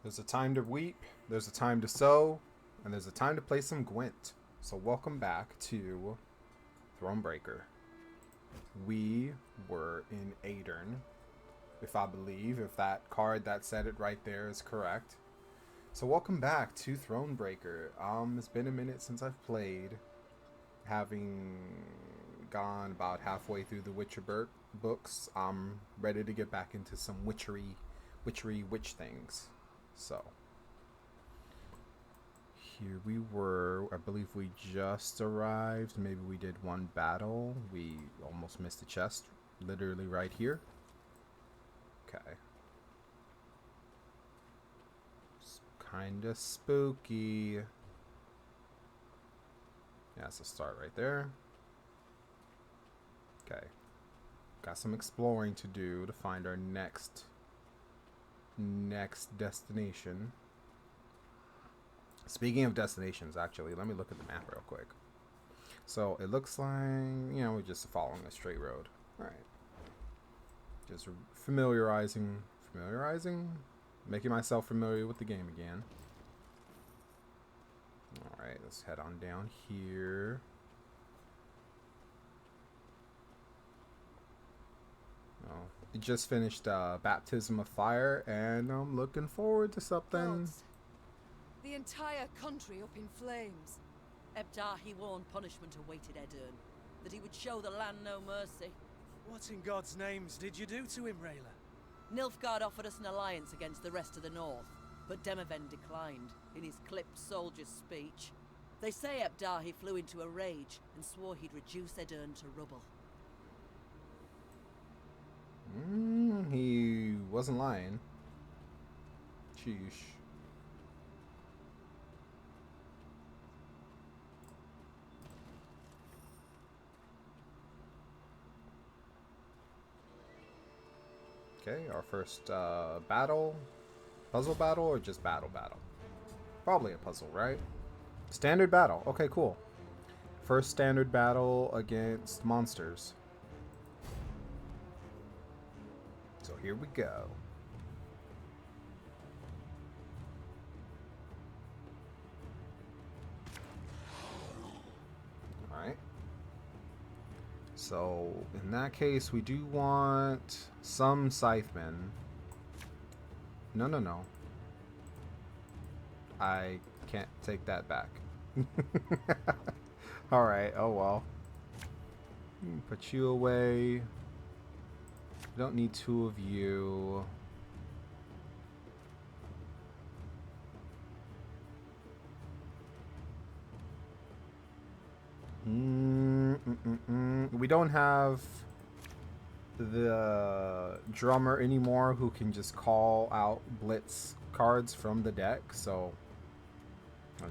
There's a time to weep, there's a time to sow, and there's a time to play some Gwent. So welcome back to Thronebreaker. We were in Aedern, if that card that said it right there is correct. So welcome back to Thronebreaker. It's been a minute since I've played, having gone about halfway through the Witcher books. I'm ready to get back into some witch things. So here we were. I believe we just arrived. Maybe we did one battle. We almost missed a chest, literally right here. Okay. It's kind of spooky. Yeah, that's a start right there. Okay. Got some exploring to do to find our next destination. Speaking of destinations, actually, let me look at the map real quick. So it looks like, we're just following a straight road. All right. Just familiarizing, making myself familiar with the game again. All right, let's head on down here. Oh, it just finished Baptism of Fire, and I'm looking forward to something. Gods. The entire country up in flames. Ebdahi warned punishment awaited Aedern, that he would show the land no mercy. What in God's names did you do to him, Rayla? Nilfgaard offered us an alliance against the rest of the north, but Demavend declined, in his clipped soldier's speech. They say Ebdahi flew into a rage and swore he'd reduce Aedern to rubble. He wasn't lying. Sheesh. Okay, our first battle. Puzzle battle or just battle? Probably a puzzle, right? Standard battle. Okay, cool. First standard battle against monsters. So here we go. Alright. So, in that case, we do want some scythemen. No. I can't take that back. Alright, oh well. Put you away. Don't need two of you. We don't have the drummer anymore who can just call out blitz cards from the deck, so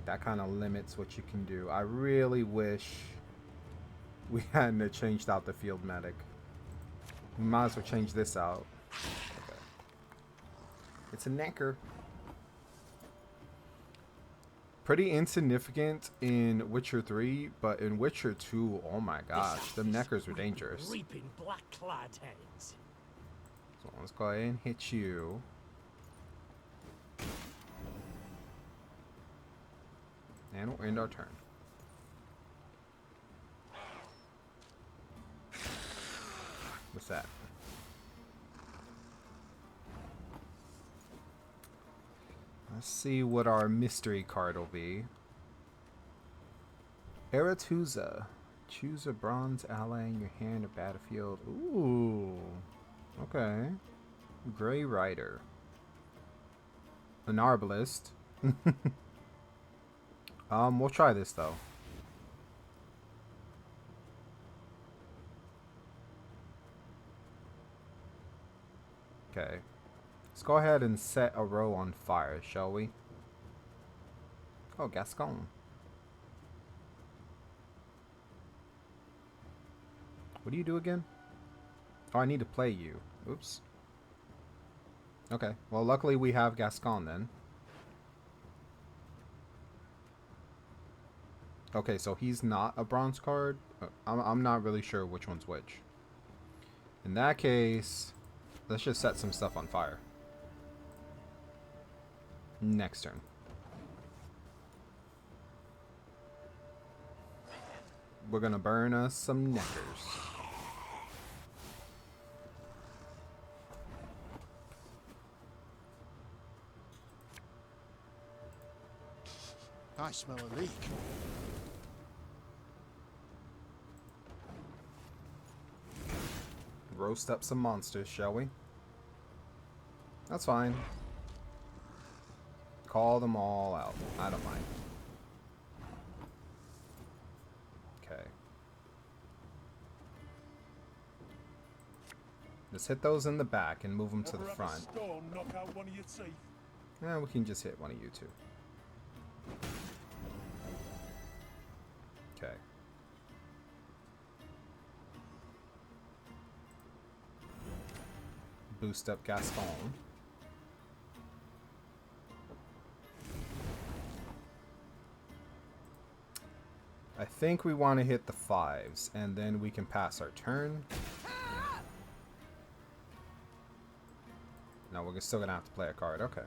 that kind of limits what you can do. I really wish we hadn't changed out the field medic. We might as well change this out. Okay. It's a necker. Pretty insignificant in Witcher 3, but in Witcher 2, oh my gosh, them neckers were dangerous. Reaping black-clad heads. So let's go ahead and hit you. And we'll end our turn. What's that? Let's see what our mystery card will be. Aretuza. Choose a bronze ally in your hand or battlefield. Ooh. Okay. Grey Rider. An Arbalist. We'll try this though. Okay. Let's go ahead and set a row on fire, shall we? Oh, Gascon. What do you do again? Oh, I need to play you. Oops. Okay. Well, luckily we have Gascon then. Okay, so he's not a bronze card. I'm not really sure which one's which. In that case, let's just set some stuff on fire. Next turn. We're gonna burn us some neckers. I smell a leak. Roast up some monsters, shall we? That's fine. Call them all out. I don't mind. Okay. Just hit those in the back and move them to the front. Knock out one of your teeth. Yeah, we can just hit one of you two. Okay. Boost up Gaston. I think we want to hit the 5s, and then we can pass our turn. No, we're still gonna have to play a card. Okay.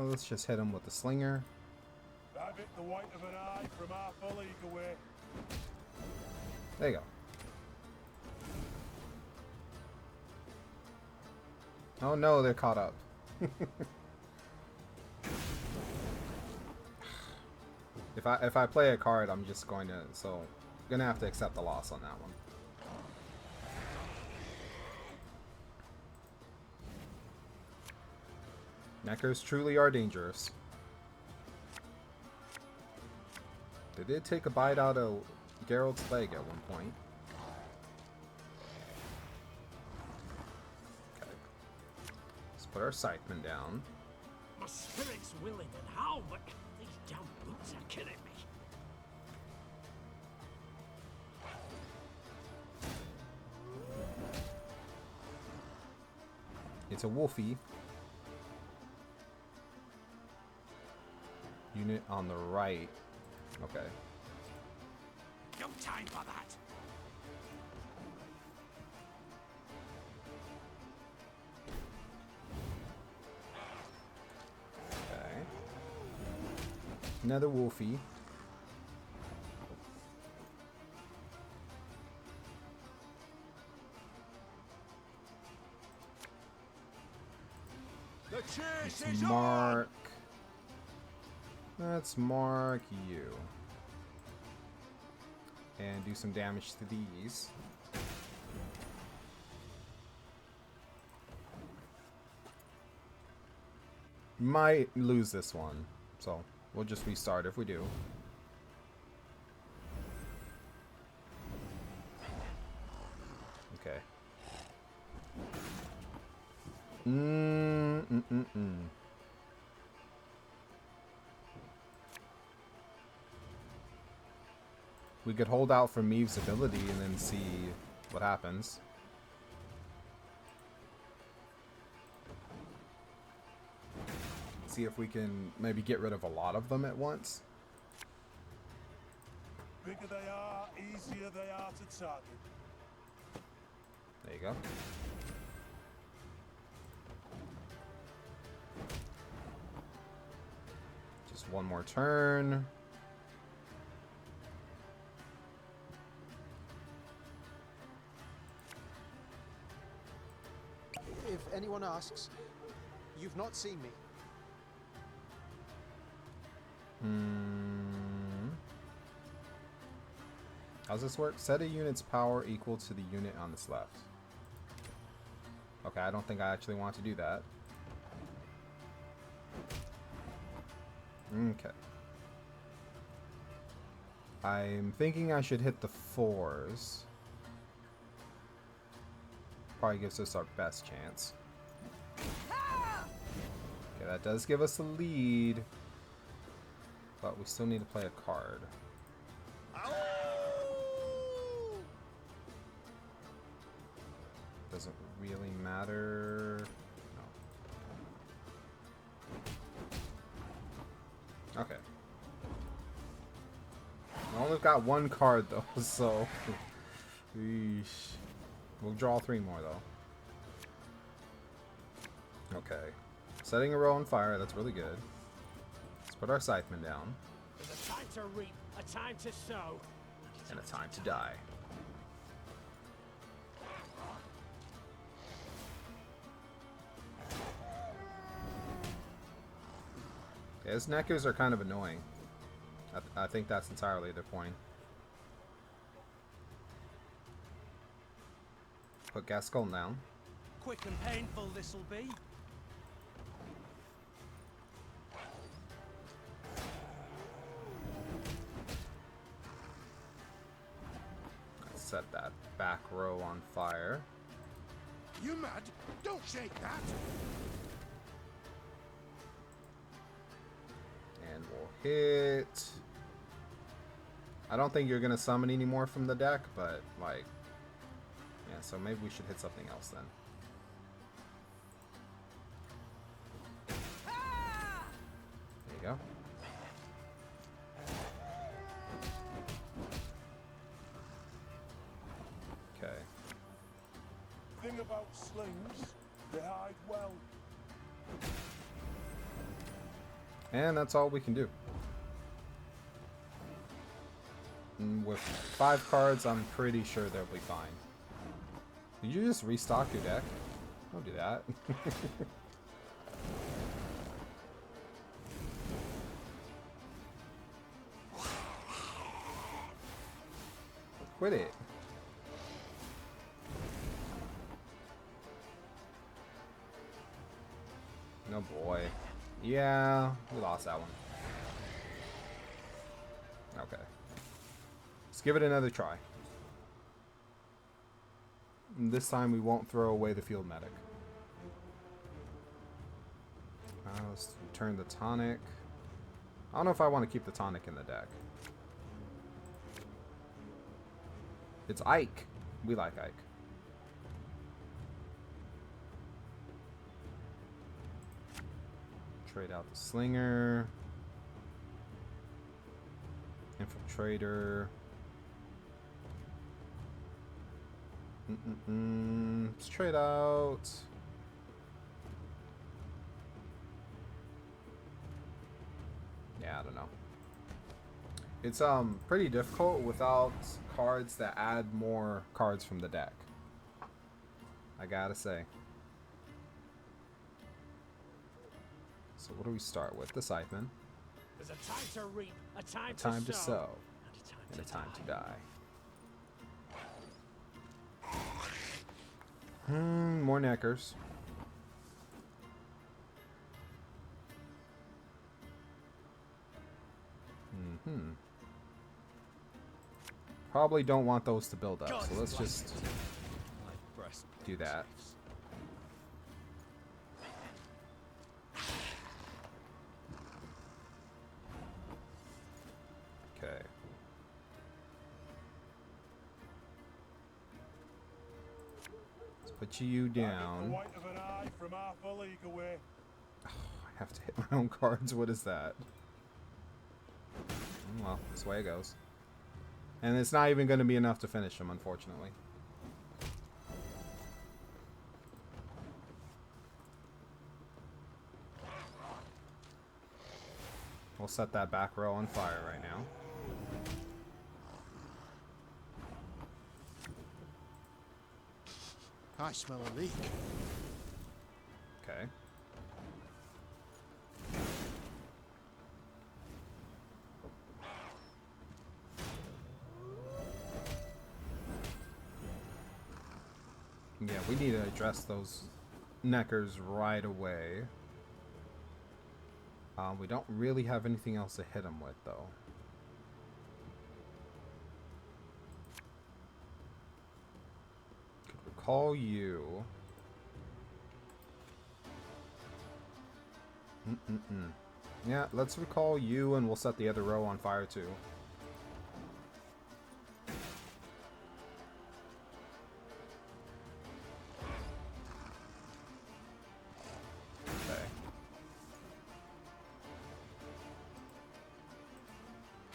Let's just hit him with the slinger. That bit the white of an eye from half a league away. There you go. Oh no, they're caught up. If I play a card, I'm just going to gonna have to accept the loss on that one. Neckers truly are dangerous. They did take a bite out of Geralt's leg at one point. Okay. Let's put our scytheman down. My spirit's willing and how, but these damn boots are killing me. It's a wolfie. Unit on the right. Okay. No time for that. Okay. Another wolfie. The chase Let's is on. mark. Let's mark you. And do some damage to these. Might lose this one, so we'll just restart if we do. Okay. We could hold out for Meve's ability and then see what happens. See if we can maybe get rid of a lot of them at once. Bigger they are, easier they are to target. There you go. Just one more turn. If anyone asks, you've not seen me. How's this work? Set a unit's power equal to the unit on this left. Okay, I don't think I actually want to do that. Okay. I'm thinking I should hit the 4s. Probably gives us our best chance. Okay, that does give us a lead. But we still need to play a card. Doesn't really matter. No. Okay. We only got one card though, so Eesh. We'll draw 3 more though. Okay. Setting a row on fire, that's really good. Let's put our scytheman down. There's a time to reap, a time to sow, And a time to die. Yeah, his neckers are kind of annoying. I think that's entirely the point. Put Gascon down. Quick and painful this'll be. Let's set that back row on fire. You mad? Don't shake that! And we'll hit... I don't think you're going to summon any more from the deck, but, like... Yeah, so maybe we should hit something else then. There you go. Okay. Thing about slings, they hide well. And that's all we can do. And with 5 cards, I'm pretty sure they'll be fine. Did you just restock your deck? Don't do that. Quit it. No boy. Yeah, we lost that one. Okay. Let's give it another try. And this time we won't throw away the field medic. Let's return the tonic. I don't know if I want to keep the tonic in the deck. It's Ike. We like Ike. Trade out the slinger. Infiltrator. Let's trade out. Yeah, I don't know. It's pretty difficult without cards that add more cards from the deck. I gotta say. So what do we start with? The Scytheman. There's a time to reap, a time, A time to sow, sow. and And a time to die. More neckers. Probably don't want those to build up, so let's just do that. Okay. Let's put you The down. white of an eye from half a league away. I have to hit my own cards. What is that? Well, this way it goes. And it's not even going to be enough to finish him, unfortunately. We'll set that back row on fire right now. I smell a leak. Okay. Yeah, we need to address those neckers right away. We don't really have anything else to hit them with, though. Could recall you. Yeah, let's recall you, and we'll set the other row on fire, too.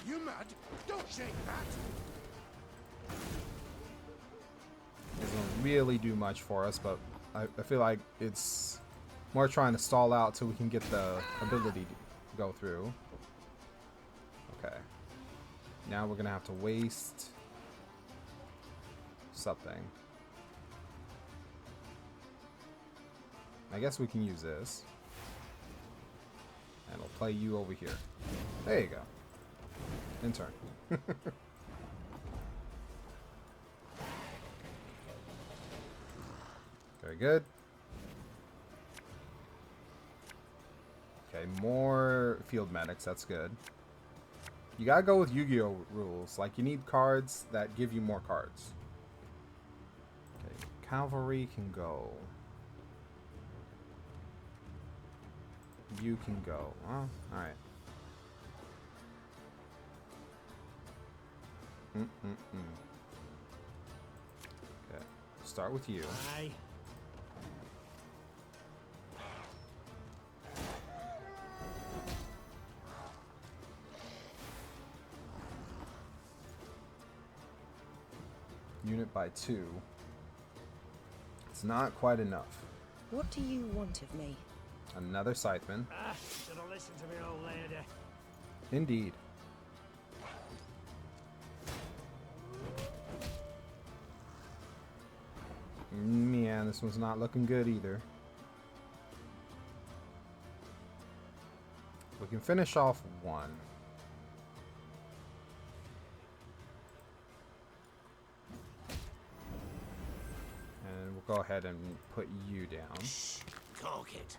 You mad? Don't shake that! Doesn't really do much for us, but I feel like it's More trying to stall out so we can get the ability to go through. Okay. Now we're gonna have to waste something. I guess we can use this. And we'll play you over here. There you go. In turn. Very good. Okay, more field medics. That's good. You gotta go with Yu-Gi-Oh rules. Like, you need cards that give you more cards. Okay, cavalry can go. You can go. Oh, alright. Okay, start with you. Aye. Unit by 2. It's not quite enough. What do you want of me? Another scytheman. Ah, should have listened to me, old lady. Indeed. Yeah, this one's not looking good either. We can finish off one. And we'll go ahead and put you down. Cork it.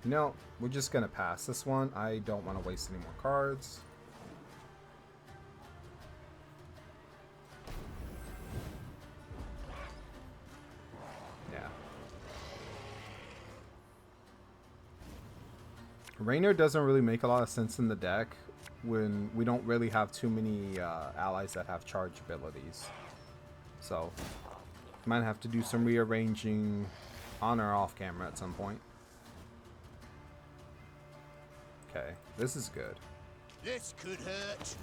No, we're just gonna pass this one. I don't want to waste any more cards. Yeah. Raynor doesn't really make a lot of sense in the deck when we don't really have too many allies that have charge abilities. So, might have to do some rearranging on or off camera at some point. Okay, this is good. This could hurt.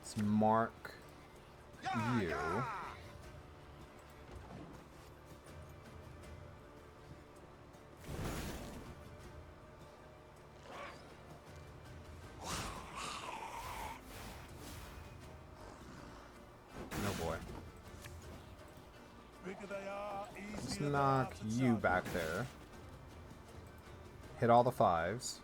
Let's mark you. No boy. Bigger they are, Let's easier they are knock to you target. back there. Hit all the 5s.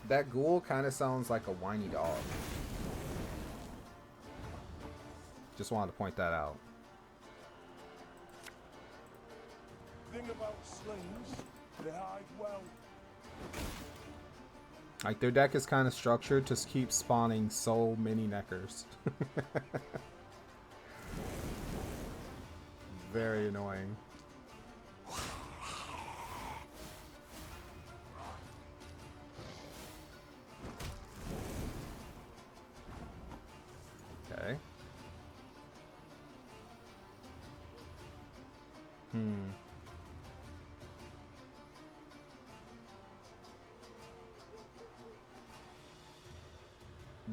That ghoul kind of sounds like a whiny dog. Just wanted to point that out. Thing about slings, they hide well. Like, their deck is kind of structured to keep spawning so many neckers. Very annoying. Okay.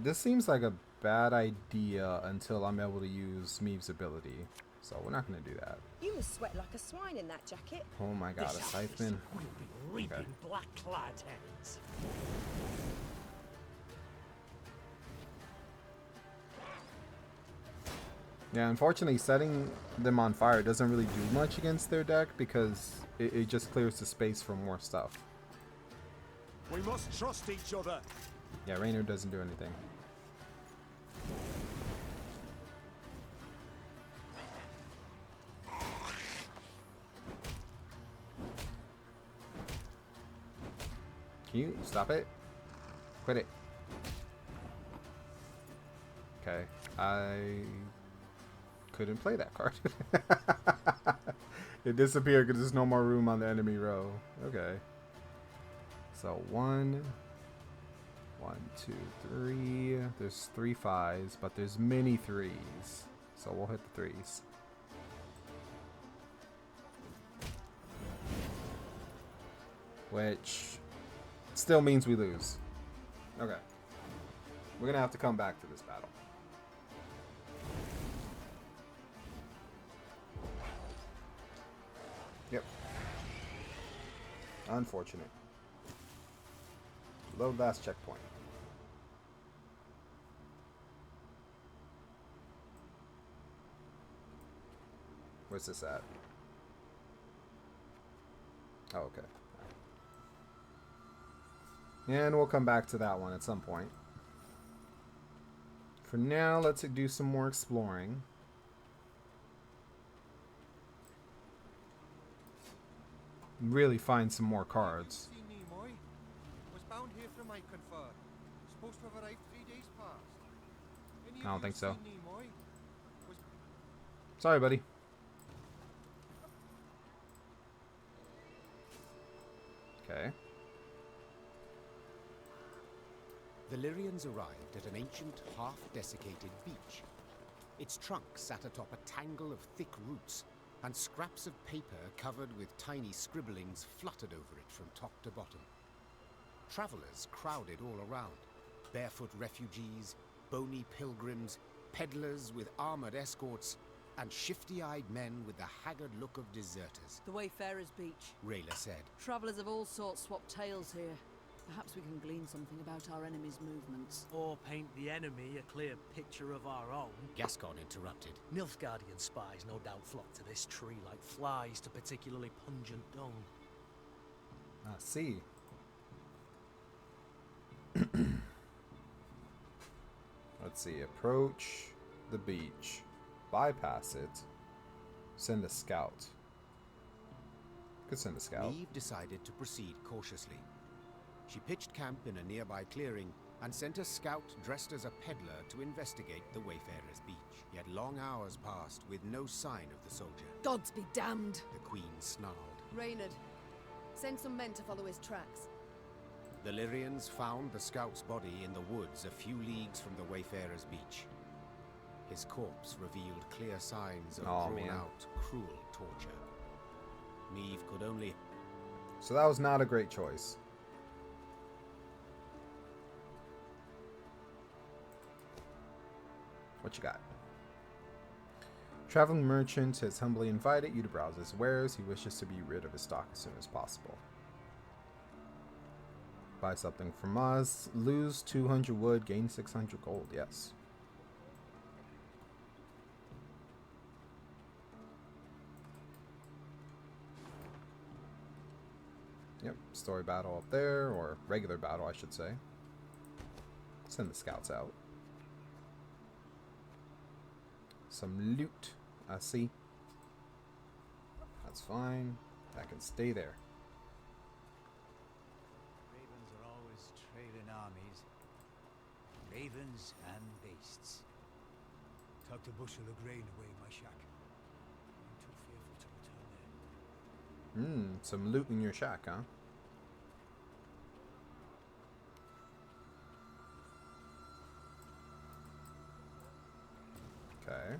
This seems like a bad idea until I'm able to use Meve's ability. So we're not going to do that. You must sweat like a swine in that jacket. Oh my god, a This scytheman. will be reaping Okay. black-clad heads. Yeah, unfortunately, setting them on fire doesn't really do much against their deck because it just clears the space for more stuff. We must trust each other. Yeah, Raynor doesn't do anything. Can you stop it? Quit it. Okay. I couldn't play that card. It disappeared because there's no more room on the enemy row. Okay. So 1, 2, 3. There's 3 5s, but there's many 3s. So we'll hit the 3s. Which still means we lose. Okay. We're going to have to come back to this battle. Yep. Unfortunate. Load last checkpoint. Where's this at? Oh, okay. And we'll come back to that one at some point. For now, let's do some more exploring. Really find some more cards. Was bound here from Iconfer. Supposed to have arrived 3 days past. I don't think so. Sorry, buddy. Okay. The Lyrians arrived at an ancient, half-desiccated beach. Its trunk sat atop a tangle of thick roots, and scraps of paper covered with tiny scribblings fluttered over it from top to bottom. Travelers crowded all around. Barefoot refugees, bony pilgrims, peddlers with armored escorts, and shifty-eyed men with the haggard look of deserters. The Wayfarer's Beach. Rayla said. Travelers of all sorts swap tales here. Perhaps we can glean something about our enemy's movements. Or paint the enemy a clear picture of our own. Gascon interrupted. Nilfgaardian spies no doubt flock to this tree like flies to particularly pungent dung. I see. Let's see. Approach the beach. Bypass it. Send a scout. Could send a scout. Meve decided to proceed cautiously. She pitched camp in a nearby clearing and sent a scout dressed as a peddler to investigate the Wayfarer's Beach. Yet long hours passed with no sign of the soldier. Gods be damned. The Queen snarled. Reynard, send some men to follow his tracks. The Lyrians found the scout's body in the woods a few leagues from the Wayfarer's Beach. His corpse revealed clear signs of drawn-out, cruel torture. Meve could only... So that was not a great choice. What you got? Traveling merchant has humbly invited you to browse his wares. He wishes to be rid of his stock as soon as possible. Buy something from us. Lose 200 wood, gain 600 gold. Yes. Yep, story battle up there, or regular battle, I should say. Send the scouts out. Some loot, I see. That's fine. That can stay there. Ravens are always trailing armies. Ravens and beasts. Tucked a bushel of grain away in my shack. I'm too fearful to return there. Some loot in your shack, huh? Okay.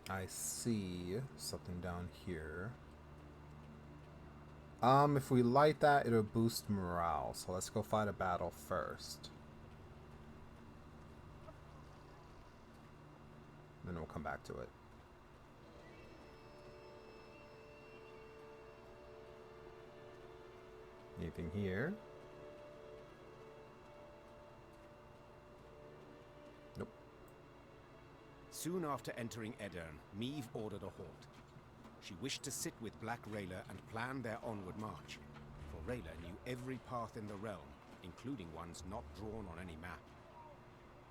I see something down here. If we light that, it'll boost morale. So let's go fight a battle first. Then we'll come back to it. Anything here? Nope. Soon after entering Edirn, Meve ordered a halt. She wished to sit with Black Rayla and plan their onward march, for Rayla knew every path in the realm, including ones not drawn on any map.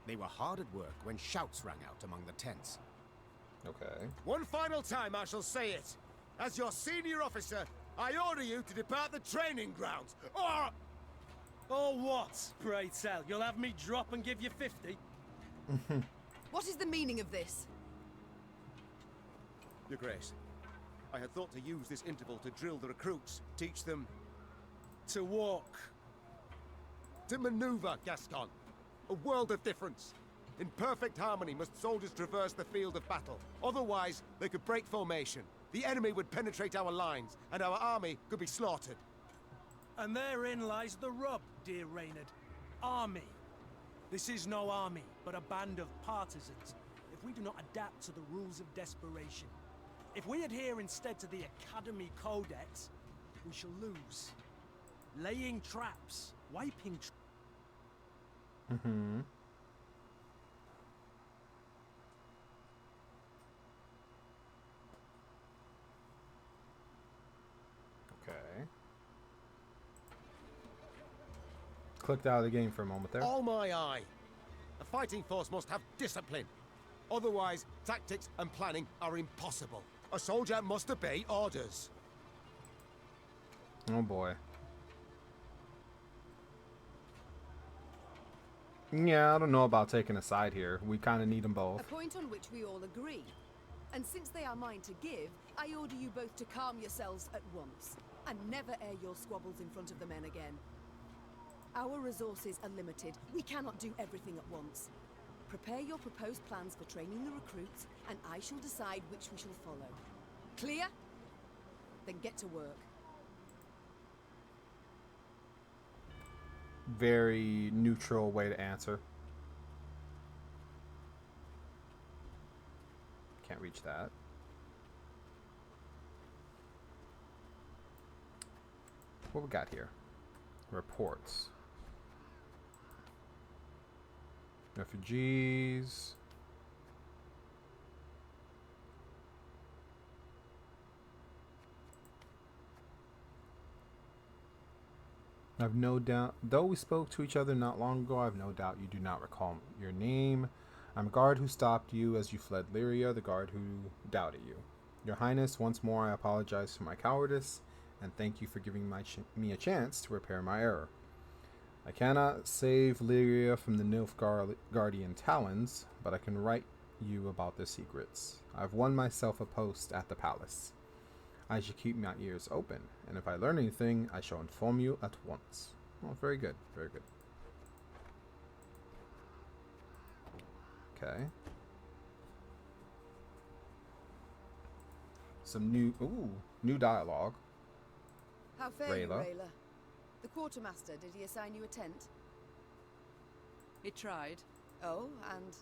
They were hard at work when shouts rang out among the tents. Okay. One final time I shall say it. As your senior officer, I order you to depart the training grounds, or... Or what, pray tell? You'll have me drop and give you 50? What is the meaning of this? Your Grace, I had thought to use this interval to drill the recruits, teach them... To walk. to maneuver, Gascon. A world of difference. In perfect harmony must soldiers traverse the field of battle. Otherwise, they could break formation. The enemy would penetrate our lines, and our army could be slaughtered. And therein lies the rub, dear Reynard. Army. This is no army, but a band of partisans. If we do not adapt to the rules of desperation, if we adhere instead to the Academy Codex, we shall lose. Laying traps, wiping... Mm-hmm. Okay. Clicked out of the game for a moment there. All my eye. A fighting force must have discipline. Otherwise, tactics and planning are impossible. A soldier must obey orders. Oh boy. Yeah, I don't know about taking a side here. We kind of need them both. A point on which we all agree. And since they are mine to give, I order you both to calm yourselves at once. And never air your squabbles in front of the men again. Our resources are limited. We cannot do everything at once. Prepare your proposed plans for training the recruits, and I shall decide which we shall follow. Clear? Then get to work. Very neutral way to answer. Can't reach that. What we got here? Reports. Refugees. I've no doubt, though we spoke to each other not long ago, I've no doubt you do not recall your name. I'm a guard who stopped you as you fled Lyria, the guard who doubted you. Your Highness, once more I apologize for my cowardice, and thank you for giving me a chance to repair my error. I cannot save Lyria from the Nilfgaardian talons, but I can write you about their secrets. I've won myself a post at the palace. I should keep my ears open, and if I learn anything, I shall inform you at once. Oh, very good, very good. Okay. Some new dialogue. How fare you, Rayla? Rayla? The quartermaster, did he assign you a tent? He tried. Oh, and...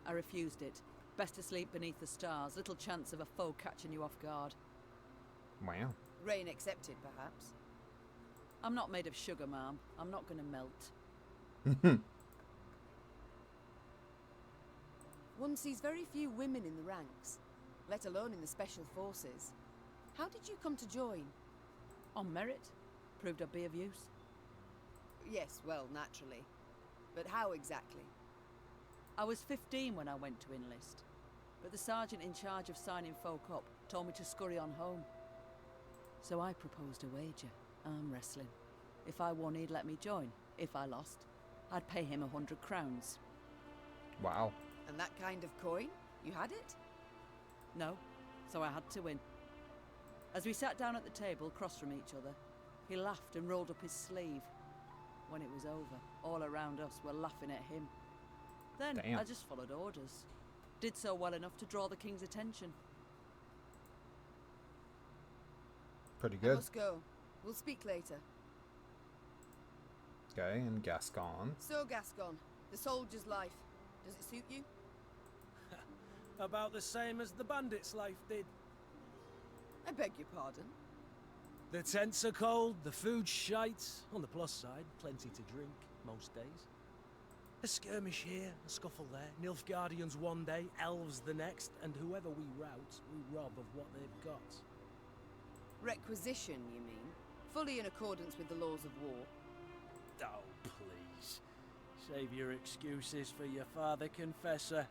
I refused it. Best to sleep beneath the stars. Little chance of a foe catching you off guard. Wow. Rain accepted, perhaps. I'm not made of sugar, ma'am. I'm not going to melt. One sees very few women in the ranks, let alone in the special forces. How did you come to join? On merit. Proved I'd be of use. Yes, well, naturally. But how exactly? I was 15 when I went to enlist, but the sergeant in charge of signing folk up told me to scurry on home. So I proposed a wager, arm wrestling. If I won, he'd let me join. If I lost, I'd pay him 100 crowns. Wow. And that kind of coin? You had it? No, so I had to win. As we sat down at the table across from each other, he laughed and rolled up his sleeve. When it was over, all around us were laughing at him. Then Damn. I just followed orders. Did so well enough to draw the king's attention. Pretty I good. must go. We'll speak later. Okay, and Gascon. So, Gascon, the soldier's life. Does it suit you? About the same as the bandit's life did. I beg your pardon. The tents are cold, the food's shite. On the plus side, plenty to drink, most days. A skirmish here, a scuffle there. Nilfgaardians one day, elves the next, and whoever we rout, we rob of what they've got. Requisition, you mean? Fully in accordance with the laws of war. Oh, please. Save your excuses for your father confessor.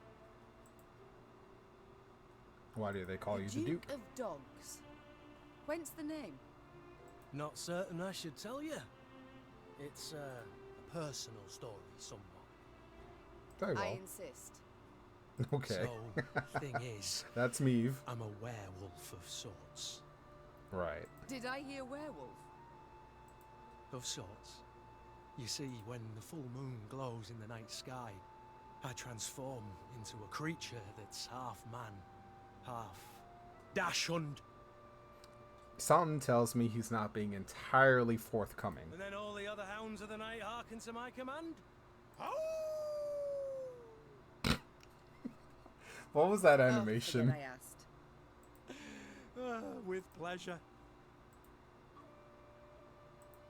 Why do they call you the Duke? of Dogs. Whence the name? Not certain I should tell you. It's a personal story, somewhat. Very well. I insist. Okay. So, thing is, That's Meve. I'm a werewolf of sorts. Right. Did I hear werewolf? Of sorts. You see, when the full moon glows in the night sky, I transform into a creature that's half man, half dachshund. Something tells me he's not being entirely forthcoming. And then all the other hounds of the night hearken to my command. Howl! What was that Oh, animation? forget I asked. With pleasure.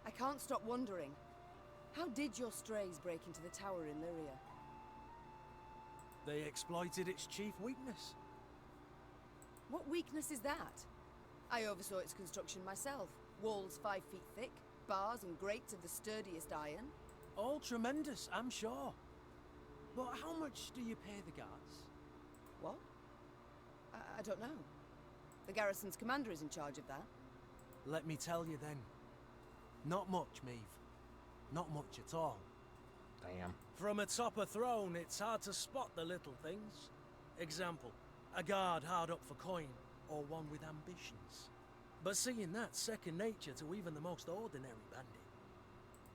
I can't stop wondering. How did your strays break into the tower in Lyria? They exploited its chief weakness. What weakness is that? I oversaw its construction myself. Walls 5 feet thick, bars and grates of the sturdiest iron. All tremendous, I'm sure. But how much do you pay the guards? What? I don't know. The garrison's commander is in charge of that. Let me tell you then. Not much, Meve. Not much at all. Damn. From atop a throne, it's hard to spot the little things. Example, a guard hard up for coin, or one with ambitions. But seeing that's second nature to even the most ordinary bandit.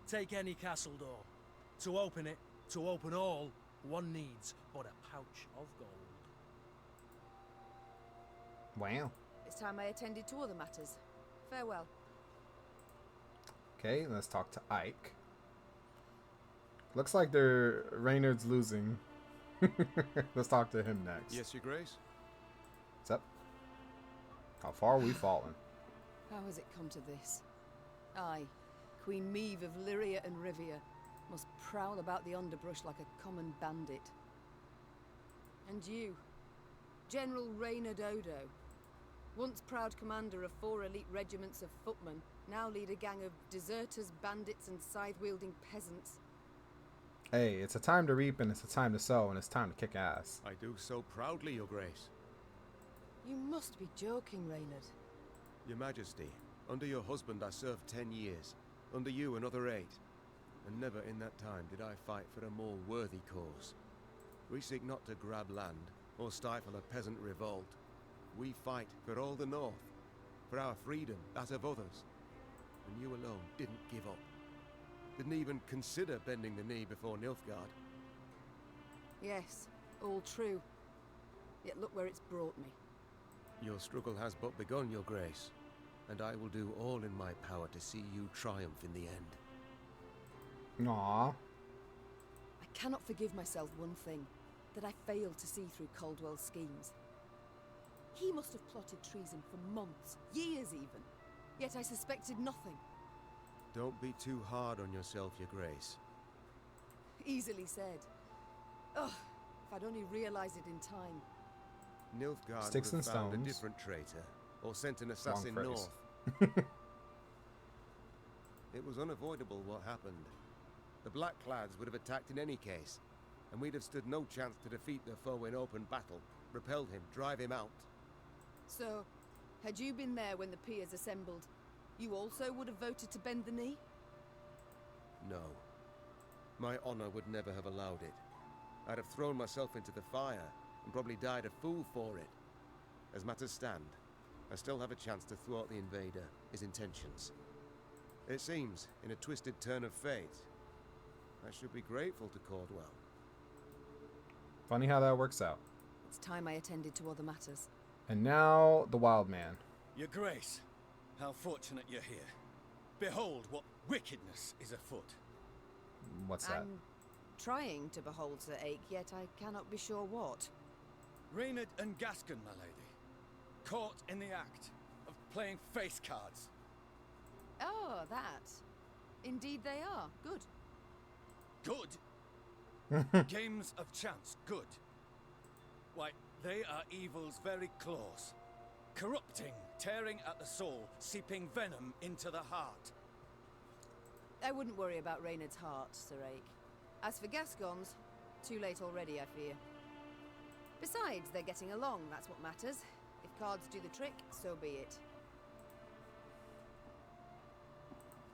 Take any castle door. To open it, to open all, one needs but a pouch of gold. Wow. It's time I attended to other matters. Farewell. Okay, let's talk to Ike. Looks like Reynard's losing. Let's talk to him next. Yes, Your Grace? What's up? How far are we fallen? How has it come to this? I, Queen Meve of Lyria and Rivia, must prowl about the underbrush like a common bandit. And you, General Reynard Odo, once proud commander of 4 elite regiments of footmen, now lead a gang of deserters, bandits, and scythe-wielding peasants. Hey, it's a time to reap and it's a time to sow and it's time to kick ass. I do so proudly, Your Grace. You must be joking, Reynard. Your Majesty, under your husband I served 10 years. Under you another 8. And never in that time did I fight for a more worthy cause. We seek not to grab land or stifle a peasant revolt. We fight for all the North, for our freedom, that of others. And you alone didn't give up. Didn't even consider bending the knee before Nilfgaard. Yes, all true. Yet look where it's brought me. Your struggle has but begun, Your Grace, and I will do all in my power to see you triumph in the end. Aww. I cannot forgive myself one thing, that I failed to see through Caldwell's schemes. He must have plotted treason for months, years even, yet I suspected nothing. Don't be too hard on yourself, Your Grace. Easily said. Ugh, if I'd only realized it in time. Nilfgaard Sticks would and have found a stones. different traitor, or sent an assassin phrase. north. It was unavoidable what happened. The Blackclads would have attacked in any case, and we'd have stood no chance to defeat the foe in open battle, repel him, drive him out. So, had you been there when the peers assembled, you also would have voted to bend the knee? No. My honor would never have allowed it. I'd have thrown myself into the fire, and probably died a fool for it. As matters stand, I still have a chance to thwart the invader, his intentions. It seems, in a twisted turn of fate, I should be grateful to Caldwell. Funny how that works out. It's time I attended to other matters. And now, the wild man. Your Grace, how fortunate you're here. Behold what wickedness is afoot. What's that? I'm trying to behold Sir Ake, yet I cannot be sure what. Reynard and Gascon, my lady. Caught in the act of playing face cards. Oh, that. Indeed they are. Good. Good? Games of chance, good. Why, they are evil's very claws. Corrupting, tearing at the soul, seeping venom into the heart. I wouldn't worry about Reynard's heart, Sir Ake. As for Gascon's, too late already, I fear. Besides, they're getting along, that's what matters. If cards do the trick, so be it.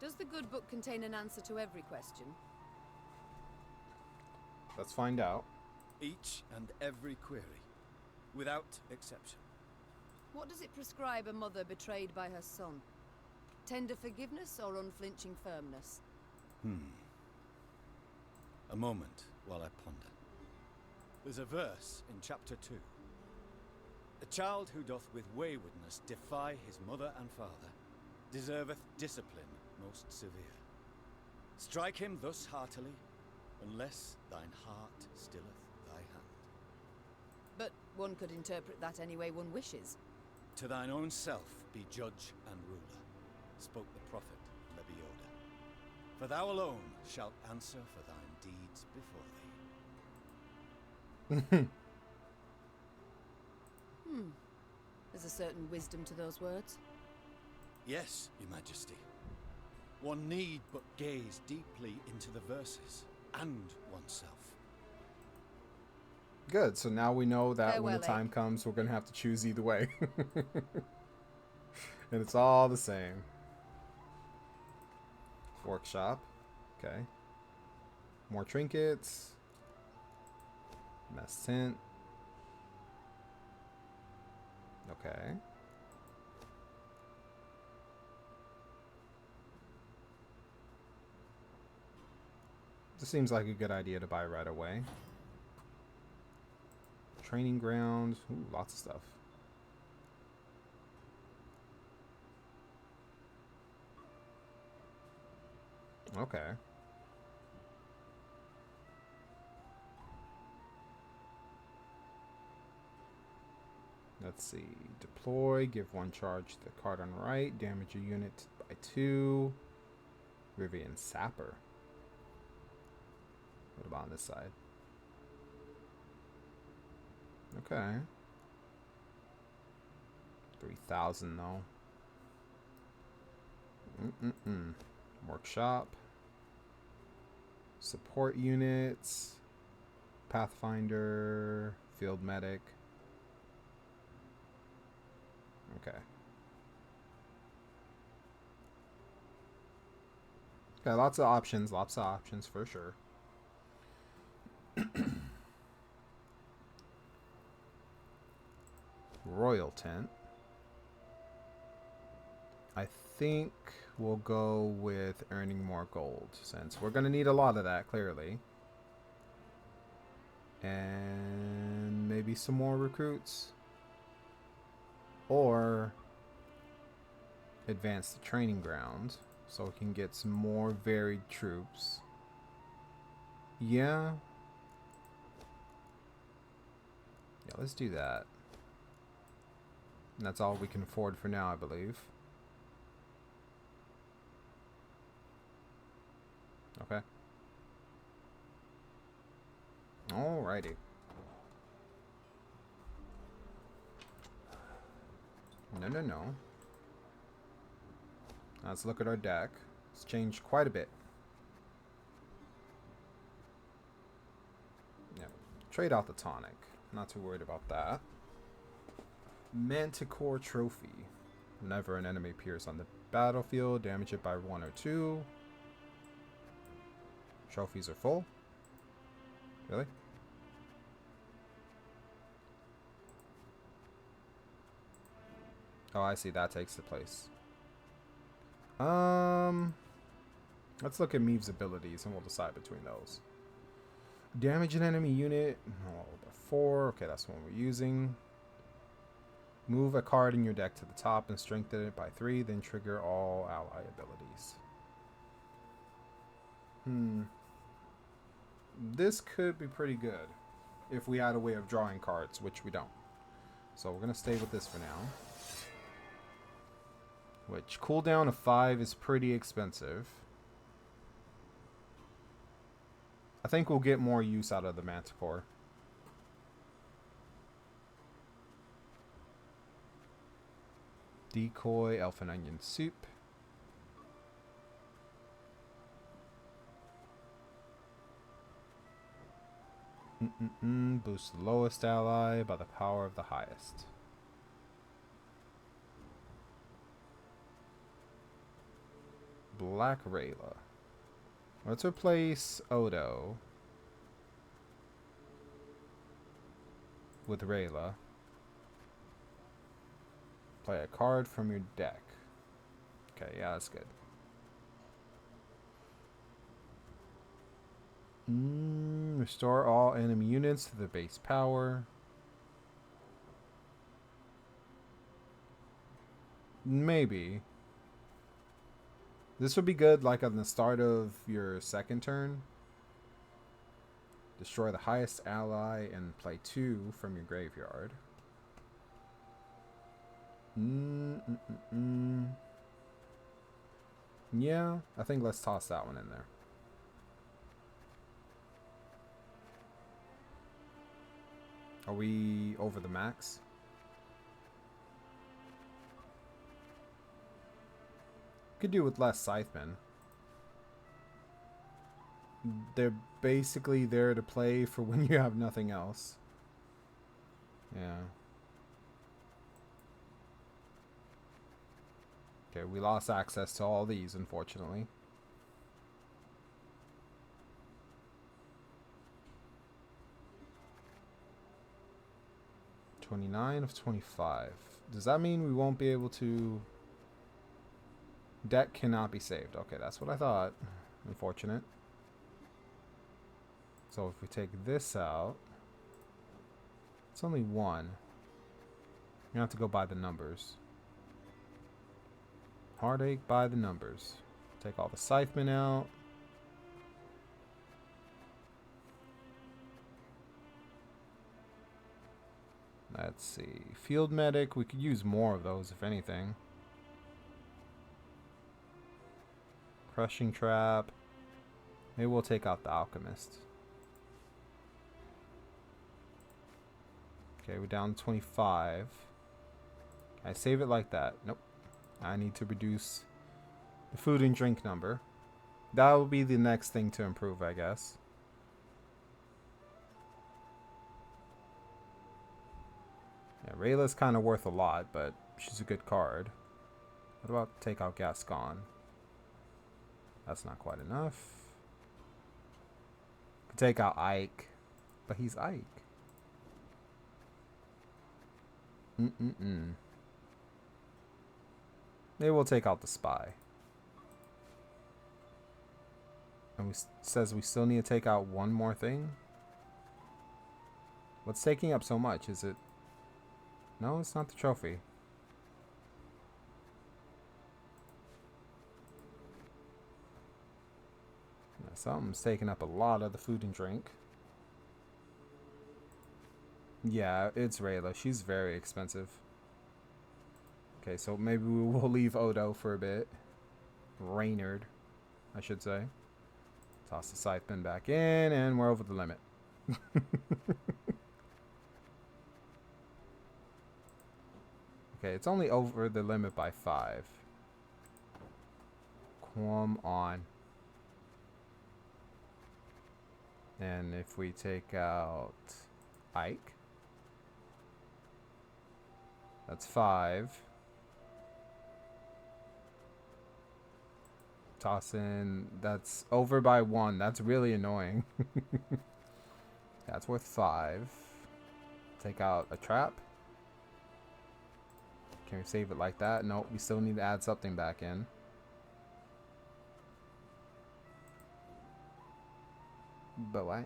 Does the good book contain an answer to every question? Let's find out. Each and every query, without exception. What does it prescribe a mother betrayed by her son? Tender forgiveness or unflinching firmness? A moment while I ponder. There's a verse in chapter 2. A child who doth with waywardness defy his mother and father deserveth discipline most severe. Strike him thus heartily, unless thine heart stilleth thy hand. But one could interpret that any way one wishes. To thine own self be judge and ruler, spoke the prophet Lebioda. For thou alone shalt answer for thine deeds before thee. There's a certain wisdom to those words. Yes, your majesty. One need but gaze deeply into the verses, and oneself. Good, so now we know that when Farewell, the time comes, we're going to have to choose either way. And it's all the same. Workshop. Okay. More trinkets. Mess tent. Okay. This seems like a good idea to buy right away. Training ground. Ooh, lots of stuff. Okay. Let's see. Deploy. Give one charge to the card on right. Damage a unit by 2. Rivian Sapper. What about on this side? Okay. 3,000 though. Workshop. Support units. Pathfinder. Field medic. Okay. Okay, lots of options for sure. Royal tent. I think we'll go with earning more gold, since we're going to need a lot of that, clearly. And maybe some more recruits. Or advance the training ground so we can get some more varied troops. Yeah. Yeah, let's do that. And that's all we can afford for now, I believe. Okay. Alrighty. No. Let's look at our deck. It's changed quite a bit. Yeah. Trade out the tonic. Not too worried about that. Manticore Trophy. Whenever an enemy appears on the battlefield, damage it by 1 or 2. Trophies are full. Really? Oh, I see. That takes the place. Let's look at Meve's abilities and we'll decide between those. Damage an enemy unit. Oh, 4. Okay, that's one we're using. Move a card in your deck to the top and strengthen it by 3, then trigger all ally abilities. This could be pretty good if we had a way of drawing cards, which we don't. So we're going to stay with this for now. Which, cooldown of 5 is pretty expensive. I think we'll get more use out of the Manticore. Decoy, elf and onion soup. Boost the lowest ally by the power of the highest. Black Rayla. Let's replace Odo with Rayla. Play a card from your deck. Okay, yeah, that's good. Restore all enemy units to their base power. Maybe. This would be good like on the start of your second turn. Destroy the highest ally and play 2 from your graveyard. Yeah, I think let's toss that one in there. Are we over the max? Could do with less Scythemen. They're basically there to play for when you have nothing else. Yeah. Okay, we lost access to all these, unfortunately. $29 of 25. Does that mean we won't be able to... Deck cannot be saved. Okay, that's what I thought. Unfortunate. So if we take this out, it's only 1. You have to go by the numbers. Heartache by the numbers. Take all the Scythemen out. Let's see. Field Medic. We could use more of those, if anything. Crushing Trap. Maybe we'll take out the Alchemist. Okay, we're down to 25. Can I save it like that? Nope. I need to reduce the food and drink number. That will be the next thing to improve, I guess. Yeah, Rayla's kind of worth a lot, but she's a good card. What about take out Gascon? That's not quite enough. Could take out Ike, but he's Ike. Maybe we'll take out the Spy. And says we still need to take out one more thing? What's taking up so much? Is it... No, it's not the trophy. Yeah, something's taking up a lot of the food and drink. Yeah, it's Rayla. She's very expensive. Okay, so maybe we will leave Odo for a bit. Reynard, I should say. Toss the Scytheman back in, and we're over the limit. Okay, it's only over the limit by 5. Come on. And if we take out Ike, that's 5. Toss in, that's over by 1. That's really annoying. That's worth 5. Take out a trap. Can we save it like that? Nope, we still need to add something back in. But why?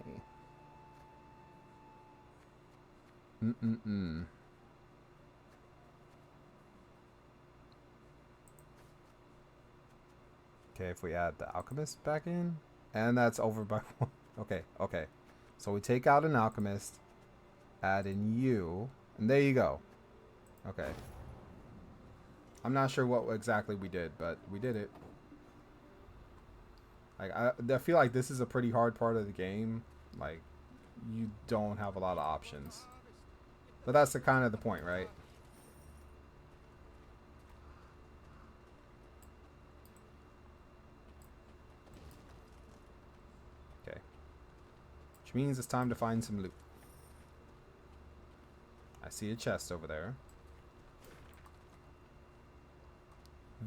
Okay, if we add the Alchemist back in, and that's over by 1. Okay. So we take out an Alchemist, add in you, and there you go. Okay. I'm not sure what exactly we did, but we did it. Like I feel like this is a pretty hard part of the game. Like, you don't have a lot of options. But that's the kind of the point, right? Okay. Which means it's time to find some loot. I see a chest over there.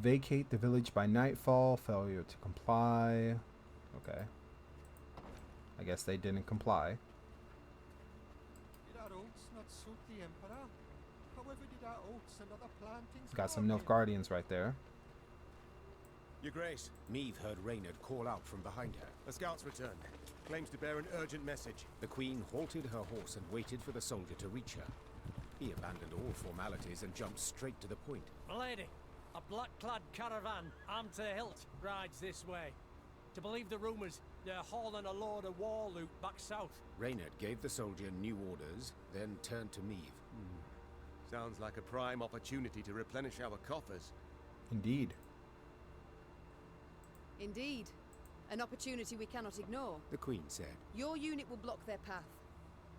Vacate the village by nightfall. Failure to comply. Okay. I guess they didn't comply. Did our oaths not suit the Emperor? However did our oaths and other plantings Got some harm him? Nilfgaardians right there. Your Grace. Meve heard Reynard call out from behind her. A scout's returned. Claims to bear an urgent message. The Queen halted her horse and waited for the soldier to reach her. He abandoned all formalities and jumped straight to the point. Milady, a black-clad caravan, armed to the hilt, rides this way. To believe the rumours, they're hauling a load of war loot back south. Reynard gave the soldier new orders, then turned to Meve. Sounds like a prime opportunity to replenish our coffers. Indeed. Indeed. An opportunity we cannot ignore. The Queen said. Your unit will block their path.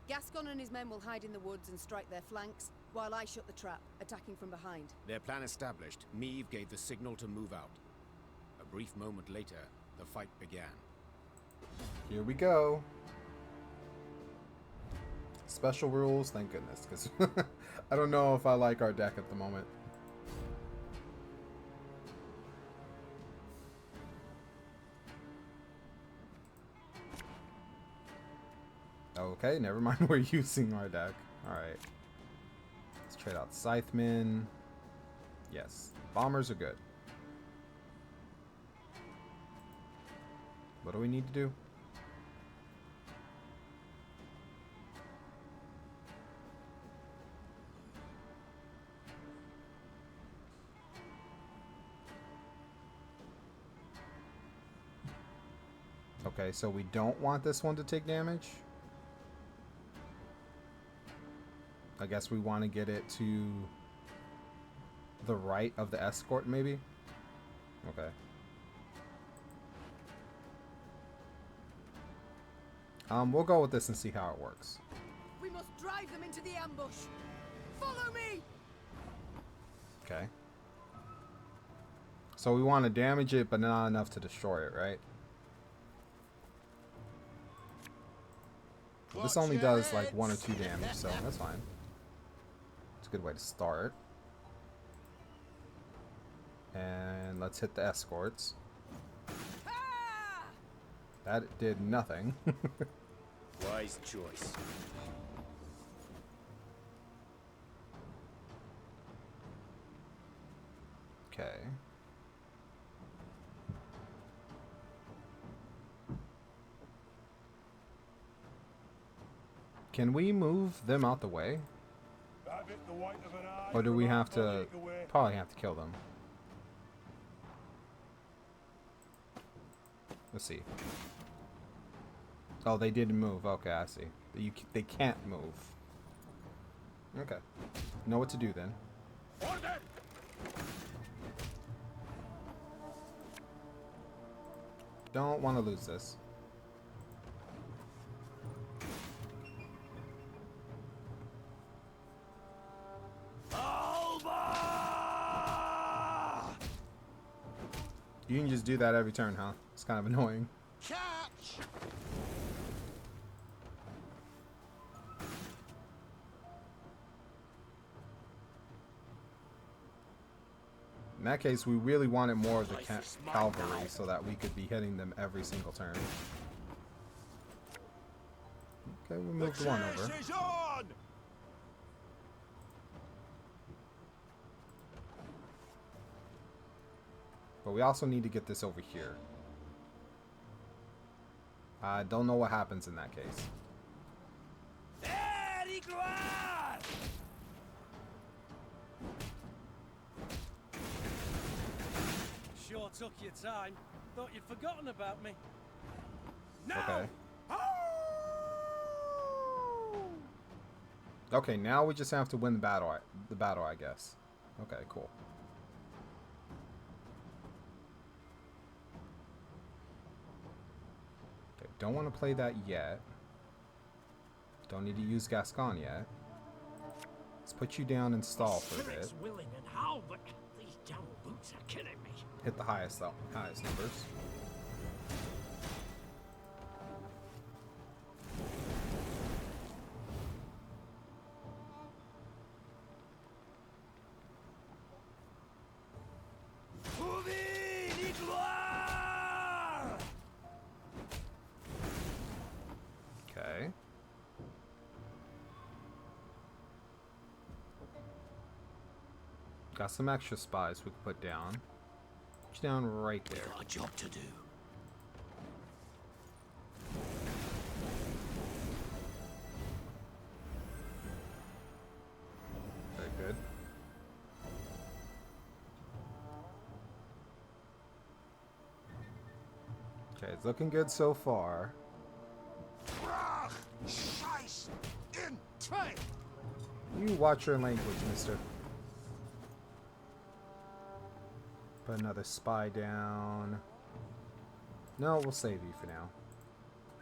Gascon and his men will hide in the woods and strike their flanks, while I shut the trap, attacking from behind. Their plan established, Meve gave the signal to move out. A brief moment later, the fight began. Here we go. Special rules, thank goodness, because I don't know if I like our deck at the moment. Okay, never mind, we're using our deck. Alright. Let's trade out Scythemen. Yes, bombers are good. What do we need to do? Okay, so we don't want this one to take damage. I guess we want to get it to the right of the escort, maybe? Okay. We'll go with this and see how it works. We must drive them into the ambush. Follow me! Okay. So we want to damage it, but not enough to destroy it, right? Well, this only does like 1 or 2 damage, so that's fine. It's a good way to start. And let's hit the escorts. That did nothing. Wise choice. Okay. Can we move them out the way? Or do we have to... Probably have to kill them. Let's see. Oh, they didn't move. Okay, I see. They can't move. Okay. Know what to do then. Don't want to lose this. You can just do that every turn, huh? It's kind of annoying. Catch! In that case, we really wanted more of the cavalry so that we could be hitting them every single turn. Okay, we moved one over. But we also need to get this over here. I don't know what happens in that case. Sure took your time. Thought you'd forgotten about me. Okay. Okay, now we just have to win the battle, I guess. Okay, cool. Okay, don't want to play that yet. Don't need to use Gascon yet. Let's put you down and stall for a bit. Willing and how, but these damn boots are killing me. Hit the highest numbers. Got some extra spies we can put down. Put you down right there. Got a job to do. Very good. Okay, it's looking good so far. You watch your language, mister. Put another spy down. No, we'll save you for now.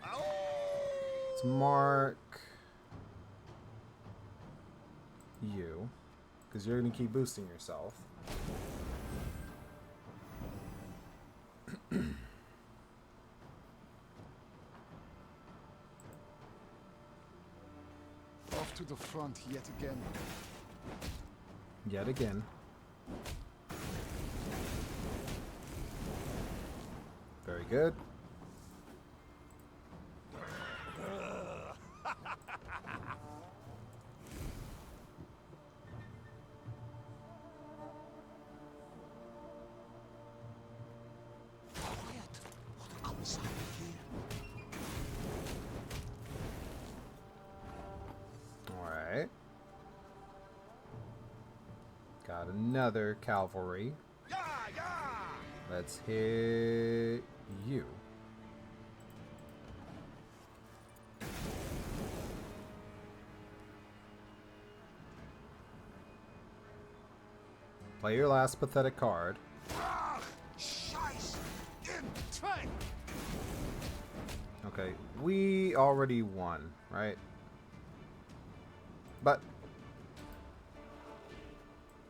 Let's mark you, because you're going to keep boosting yourself. Off to the front yet again. Yet again. Very good. Alright. Got another cavalry. Let's hit you. Play your last pathetic card. Okay, we already won, right? But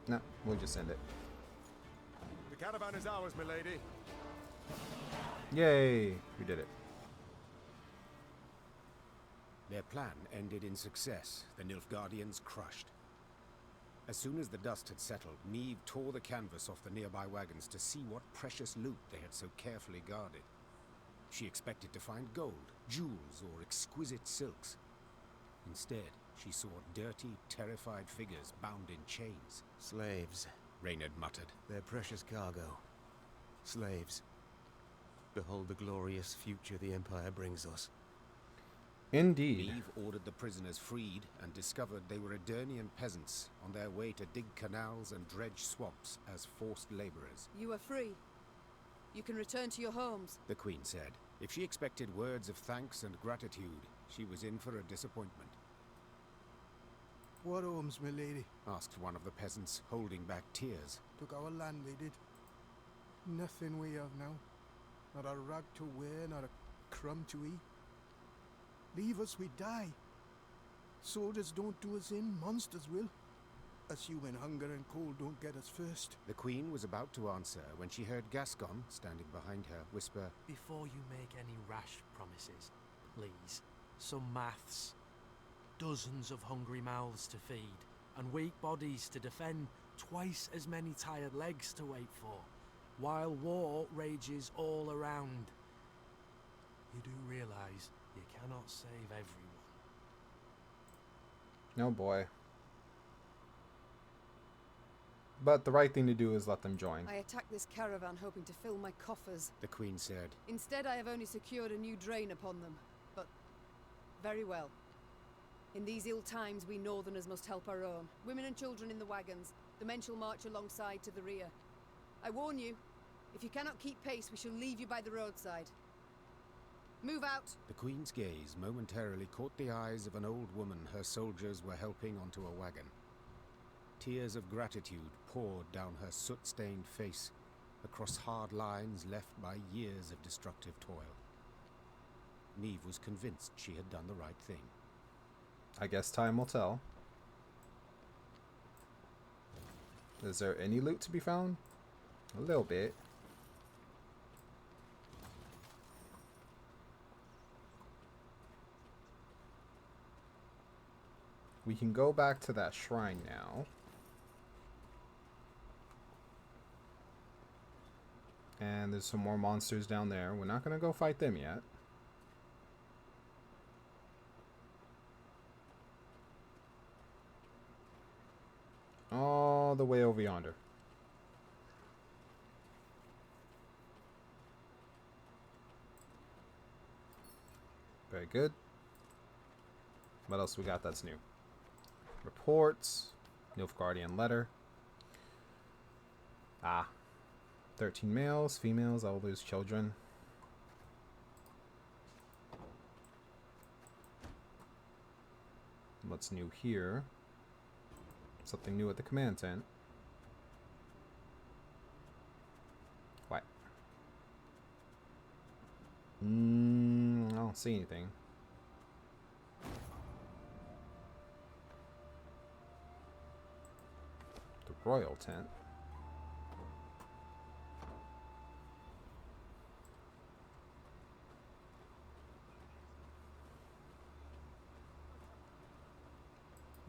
no, we'll just end it. The caravan is ours, milady. Yay, we did it. Their plan ended in success, the Nilfgaardians crushed. As soon as the dust had settled, Meve tore the canvas off the nearby wagons to see what precious loot they had so carefully guarded. She expected to find gold, jewels, or exquisite silks. Instead, she saw dirty, terrified figures bound in chains. Slaves, Reynard muttered. their precious cargo. Slaves. Behold the glorious future the Empire brings us. Indeed. Meve ordered the prisoners freed and discovered they were Edirnian peasants on their way to dig canals and dredge swamps as forced laborers. You are free. You can return to your homes. The Queen said. If she expected words of thanks and gratitude, she was in for a disappointment. What homes, my lady? Asked one of the peasants, holding back tears. Took our land, they did. Nothing we have now. Not a rag to wear, not a crumb to eat. Leave us, we die. Soldiers don't do us in, monsters will. Us human hunger and cold don't get us first. The Queen was about to answer when she heard Gascon, standing behind her, whisper, Before you make any rash promises, please, some maths. Dozens of hungry mouths to feed, and weak bodies to defend, twice as many tired legs to wait for, while war rages all around. You do realize you cannot save everyone. Oh boy. But the right thing to do is let them join. I attacked this caravan hoping to fill my coffers. the Queen said. Instead, I have only secured a new drain upon them. But very well. In these ill times, we northerners must help our own. Women and children in the wagons. The men shall march alongside to the rear. I warn you, if you cannot keep pace, we shall leave you by the roadside. Move out! The Queen's gaze momentarily caught the eyes of an old woman her soldiers were helping onto a wagon. Tears of gratitude poured down her soot-stained face, across hard lines left by years of destructive toil. Meve was convinced she had done the right thing. I guess time will tell. Is there any loot to be found? A little bit. We can go back to that shrine now. And there's some more monsters down there. We're not going to go fight them yet. all the way over yonder. Very good. What else we got that's new? Reports. Nilfgaardian letter. 13 males, females, elders, children. What's new here? Something new at the command tent. What? I don't see anything. The royal tent.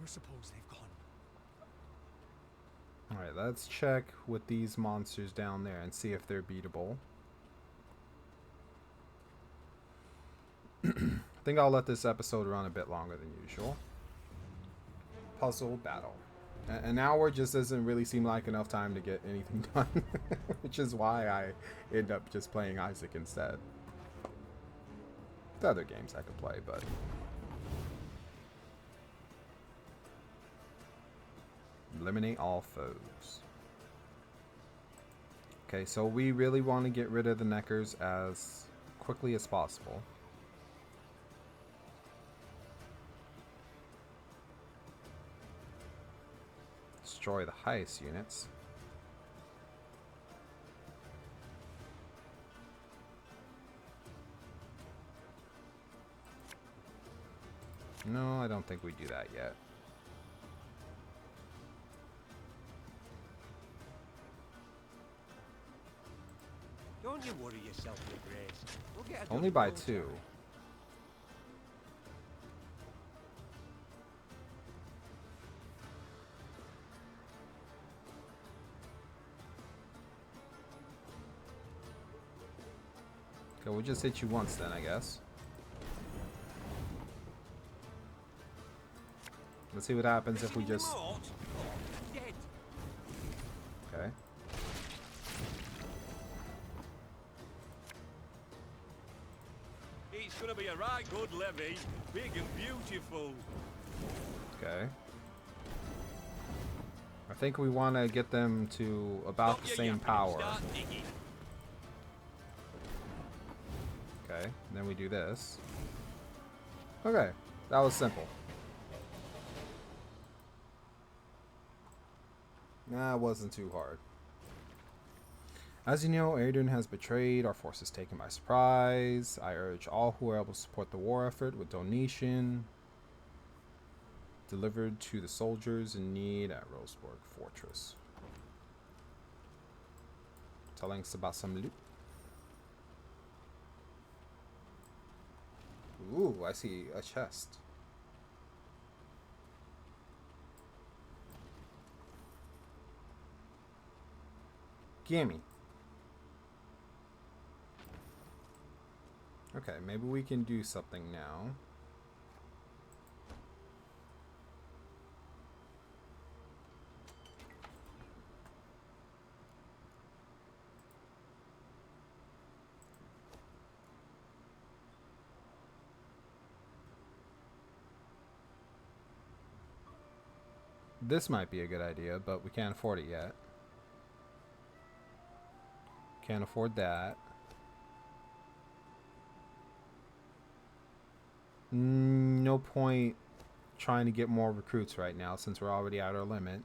We're supposed they've gone. Alright, let's check with these monsters down there and see if they're beatable. I think I'll let this episode run a bit longer than usual. Puzzle battle. An hour just doesn't really seem like enough time to get anything done. Which is why I end up just playing Isaac instead. The other games I could play, but... Eliminate all foes. Okay, so we really want to get rid of the Neckers as quickly as possible. Destroy the highest units. No, I don't think we do that yet. Don't you worry yourself, Your Grace. We'll get it Only done by in no 2. time. Okay, we'll just hit you once then, I guess. Let's see what happens if we just... Okay. It's gonna be a right good levy, big and beautiful. Okay. I think we want to get them to about the same power. Okay, and then we do this. Okay, that was simple. Nah, it wasn't too hard. As you know, Aedirn has betrayed, our forces taken by surprise. I urge all who are able to support the war effort with donation delivered to the soldiers in need at Roseborg Fortress. Telling us about some loot. Ooh, I see a chest. Gimme. Okay, maybe we can do something now. This might be a good idea, but we can't afford it yet. Can't afford that. No point trying to get more recruits right now since we're already at our limit.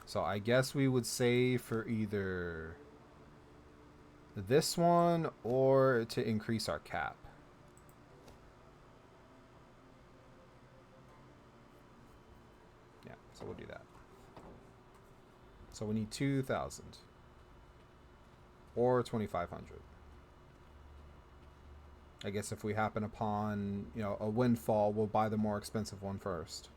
So I guess we would save for either this one or to increase our cap. Yeah, so we'll do that. So we need 2,000 or 2,500. I guess if we happen upon, you know, a windfall, we'll buy the more expensive one first.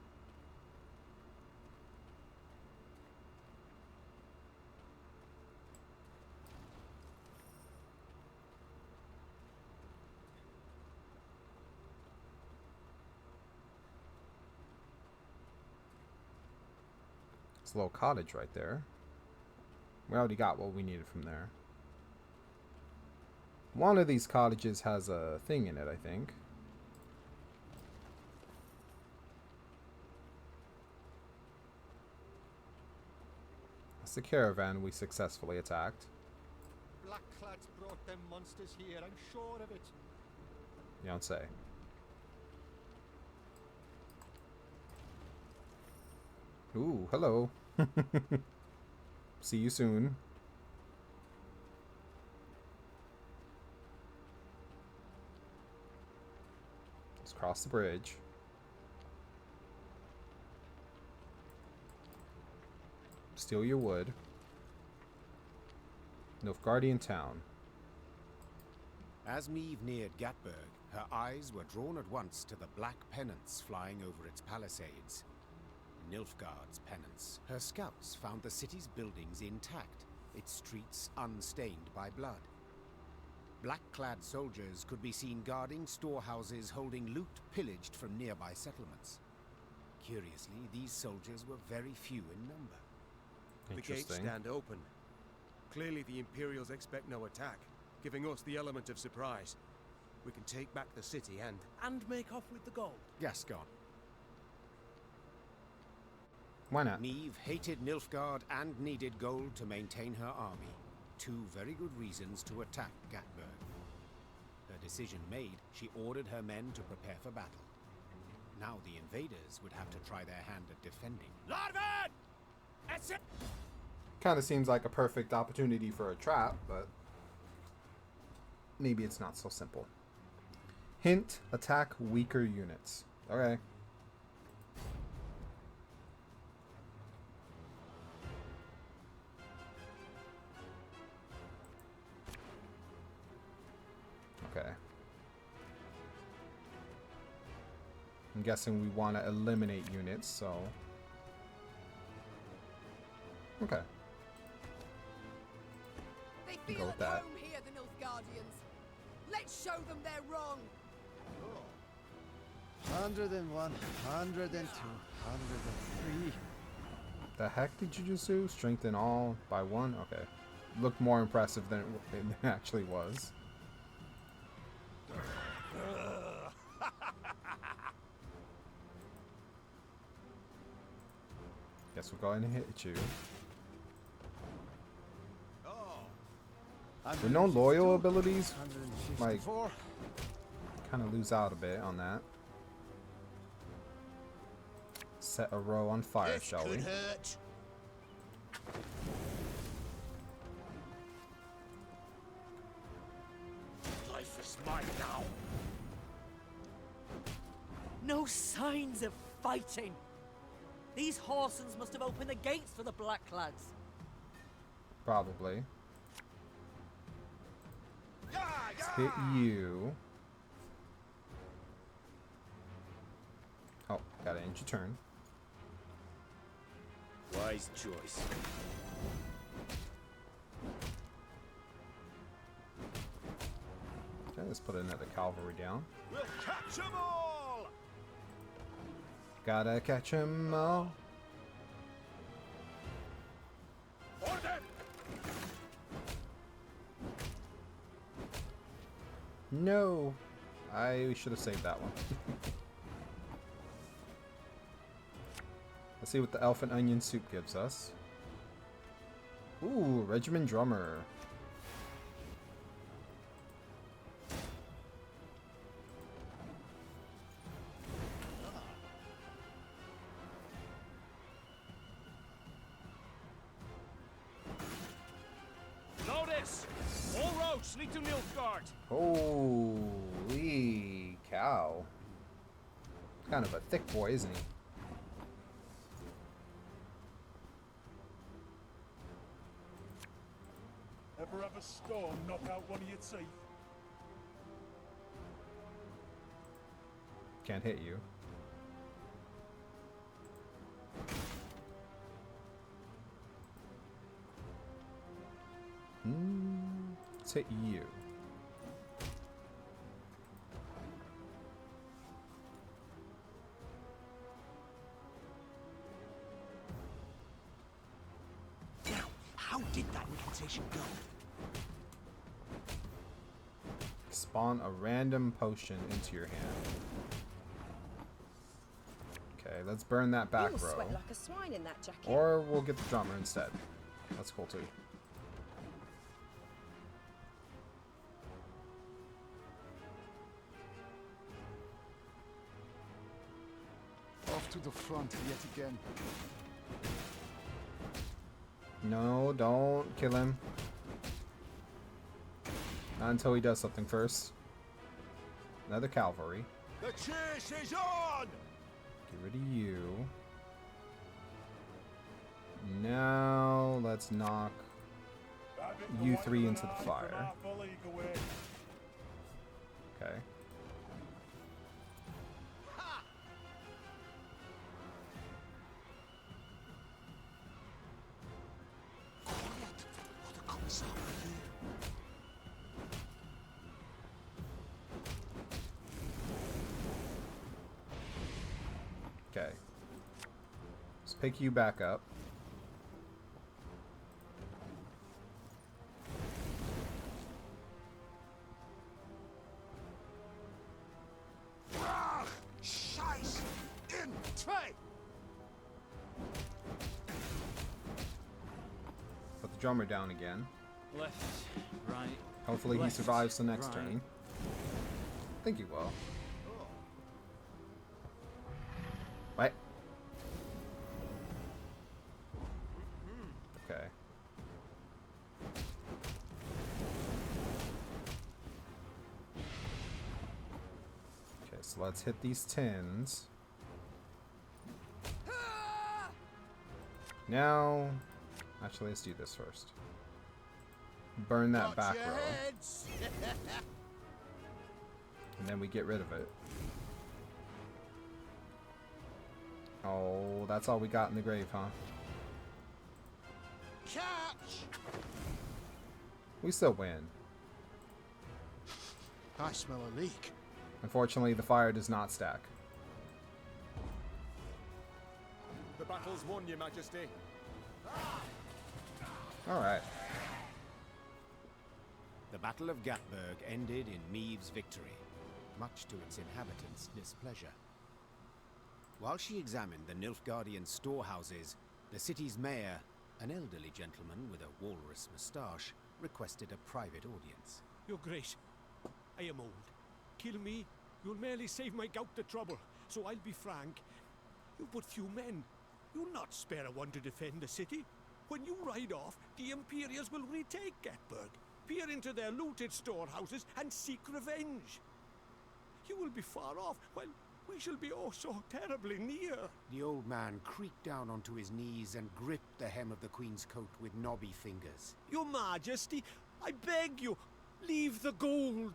There's a little cottage right there. We already got what we needed from there. One of these cottages has a thing in it, I think. That's the caravan we successfully attacked. Blackclads brought them monsters here, I'm sure of it. You don't say. Ooh, hello. See you soon. Let's cross the bridge. Steal your wood. Nilfgaardian town. As Meve neared Gatburg, her eyes were drawn at once to the black pennants flying over its palisades. Nilfgaard's pennants. Her scouts found the city's buildings intact, its streets unstained by blood. Black-clad soldiers could be seen guarding storehouses holding loot pillaged from nearby settlements. Curiously, these soldiers were very few in number. The gates stand open. Clearly the Imperials expect no attack, giving us the element of surprise. We can take back the city and make off with the gold. Gascon. Why not? Meve hated Nilfgaard and needed gold to maintain her army. Two very good reasons to attack Gatburg. Her decision made, she ordered her men to prepare for battle. Now the invaders would have to try their hand at defending. Larven! That's it! Kind of seems like a perfect opportunity for a trap, but maybe it's not so simple. Hint, attack weaker units. Okay. Okay. I'm guessing we want to eliminate units, so... Okay. They Go feel with at that. home here, the Nilfgaardians. Let's show them they're wrong. 101, 102, 103. The heck did you just do? Strengthen all by one? Okay. Looked more impressive than it actually was. Guess we'll go ahead and hit you. With no loyal abilities, like, kind of lose out a bit on that. Set a row on fire, shall we? Hurt. Life is mine now. No signs of fighting. These Horsens must have opened the gates for the Blackclads. Probably. Let's hit you. Oh, gotta end your turn. Wise choice. Okay, let's put another cavalry down. We'll catch 'em all! Gotta catch 'em all. No, I should have saved that one. Let's see what the elf and onion soup gives us. Ooh, Regiment Drummer. Notice! All roads lead to Nilfgaard. Holy cow. Kind of a thick boy, isn't he? Ever have a storm knock out one of your teeth? Can't hit you. Let's hit you. Spawn a random potion into your hand. Okay, let's burn that back You'll row. sweat like a swine in that jacket. Or we'll get the drummer instead. That's cool too. Off to the front yet again. No, don't kill him. Not until he does something first. Another cavalry. The chase is on! Get rid of you. Now let's knock you three into the fire. Okay. Okay. Let's pick you back up. Scheiß in Tray! Put the drummer down again. Left, right. Hopefully he left, survives the next right. turn. I think he will. What? Okay. Okay, so let's hit these 10s. Now, actually, let's do this first. Burn that back row. And then we get rid of it. Oh, that's all we got in the grave, huh? Catch! We still win. I smell a leak. Unfortunately, the fire does not stack. The battle's won, Your Majesty. Alright. The Battle of Gatburg ended in Meve's victory, much to its inhabitants' displeasure. While she examined the Nilfgaardian storehouses, the city's mayor, an elderly gentleman with a walrus moustache, requested a private audience. Your Grace, I am old. Kill me, you'll merely save my gout the trouble. So I'll be frank. You've but few men. You'll not spare one to defend the city. When you ride off, the Imperials will retake Gatburg, peer into their looted storehouses, and seek revenge. You will be far off, while we shall be oh so terribly near. The old man creaked down onto his knees and gripped the hem of the Queen's coat with knobby fingers. Your Majesty, I beg you, leave the gold,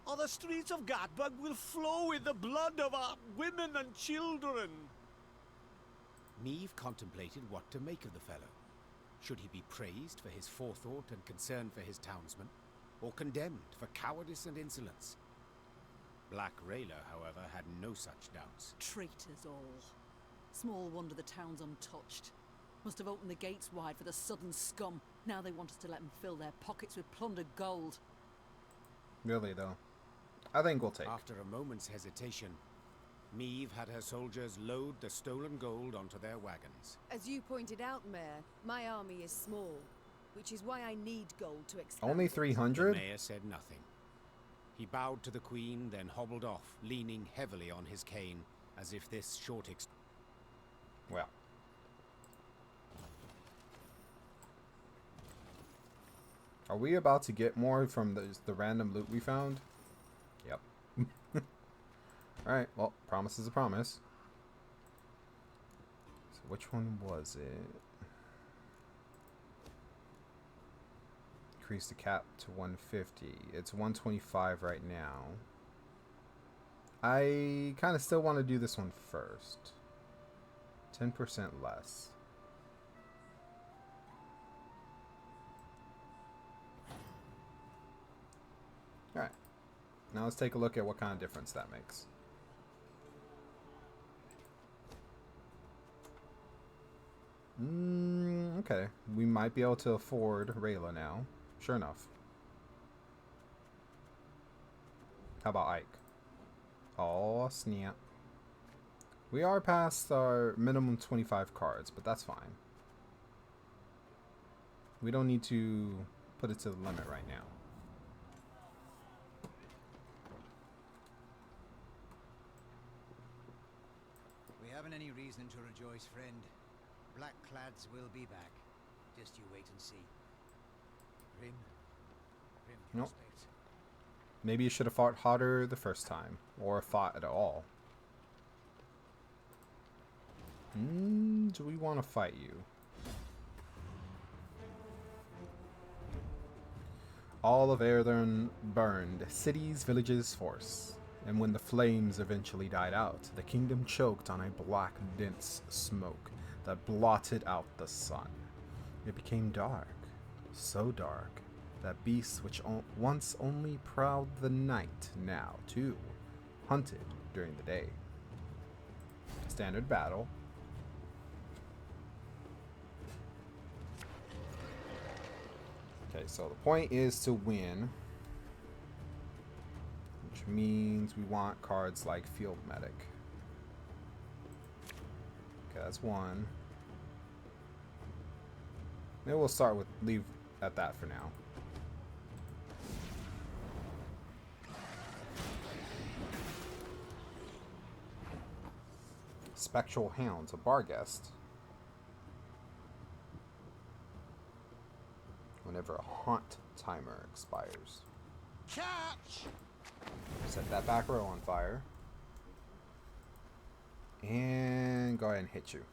or the streets of Gatburg will flow with the blood of our women and children. Meve contemplated what to make of the fellow. Should he be praised for his forethought and concern for his townsmen, or condemned for cowardice and insolence? Black Rayla, however, had no such doubts. Traitors all. Small wonder the town's untouched. Must have opened the gates wide for the southern scum. Now they want us to let them fill their pockets with plundered gold. Really, though. I think we'll take. After a moment's hesitation, Meve had her soldiers load the stolen gold onto their wagons. As you pointed out, Mayor, my army is small, which is why I need gold to expand. Only 300? The mayor said nothing. He bowed to the Queen, then hobbled off, leaning heavily on his cane, as if this short well. Are we about to get more from the random loot we found? Yep. Alright, well, promise is a promise. So which one was it? Increase the cap to 150. It's 125 right now. I kind of still want to do this one first. 10% less. Alright. Now let's take a look at what kind of difference that makes. Okay, we might be able to afford Rayla now. Sure enough. How about Ike? Oh, snap. We are past our minimum 25 cards, but that's fine. We don't need to put it to the limit right now. We haven't any reason to rejoice, friend. Blackclads will be back. Just you wait and see. Grim. Nope. Maybe you should have fought harder the first time. Or fought at all. Do we want to fight you? All of Aedirn burned. Cities, villages, forests. And when the flames eventually died out, the kingdom choked on a black, dense smoke that blotted out the sun. It became dark. So dark that beasts which once only prowled the night now, too, hunted during the day. Standard battle. Okay, so the point is to win, which means we want cards like Field Medic. Okay, that's one. Maybe we'll start with leave at that for now. Spectral Hounds, a bar guest. Whenever a haunt timer expires. Catch! Set that back row on fire. And go ahead and hit you.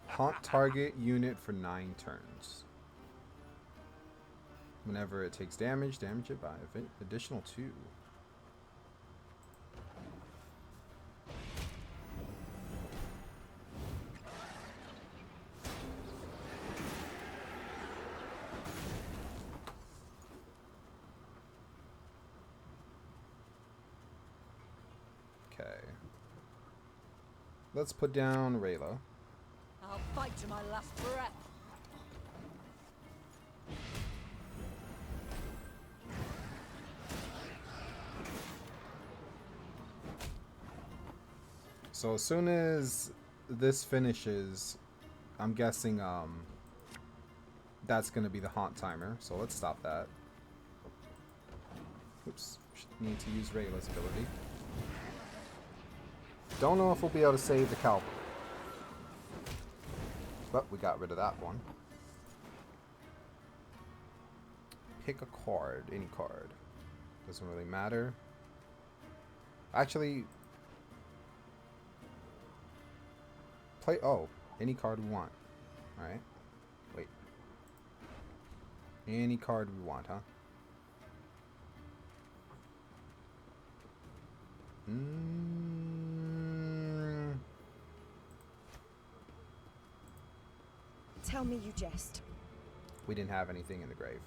Haunt target unit for 9 turns. Whenever it takes damage, damage it by additional 2. Okay. Let's put down Rayla. I'll fight to my last breath. So as soon as this finishes, I'm guessing that's gonna be the haunt timer. So let's stop that. Oops, need to use Rayla's ability. Don't know if we'll be able to save the cavalry, but we got rid of that one. Pick a card, any card. Doesn't really matter. Actually, play, oh, any card we want. Alright. Wait. Any card we want, huh? Tell me you jest. We didn't have anything in the grave.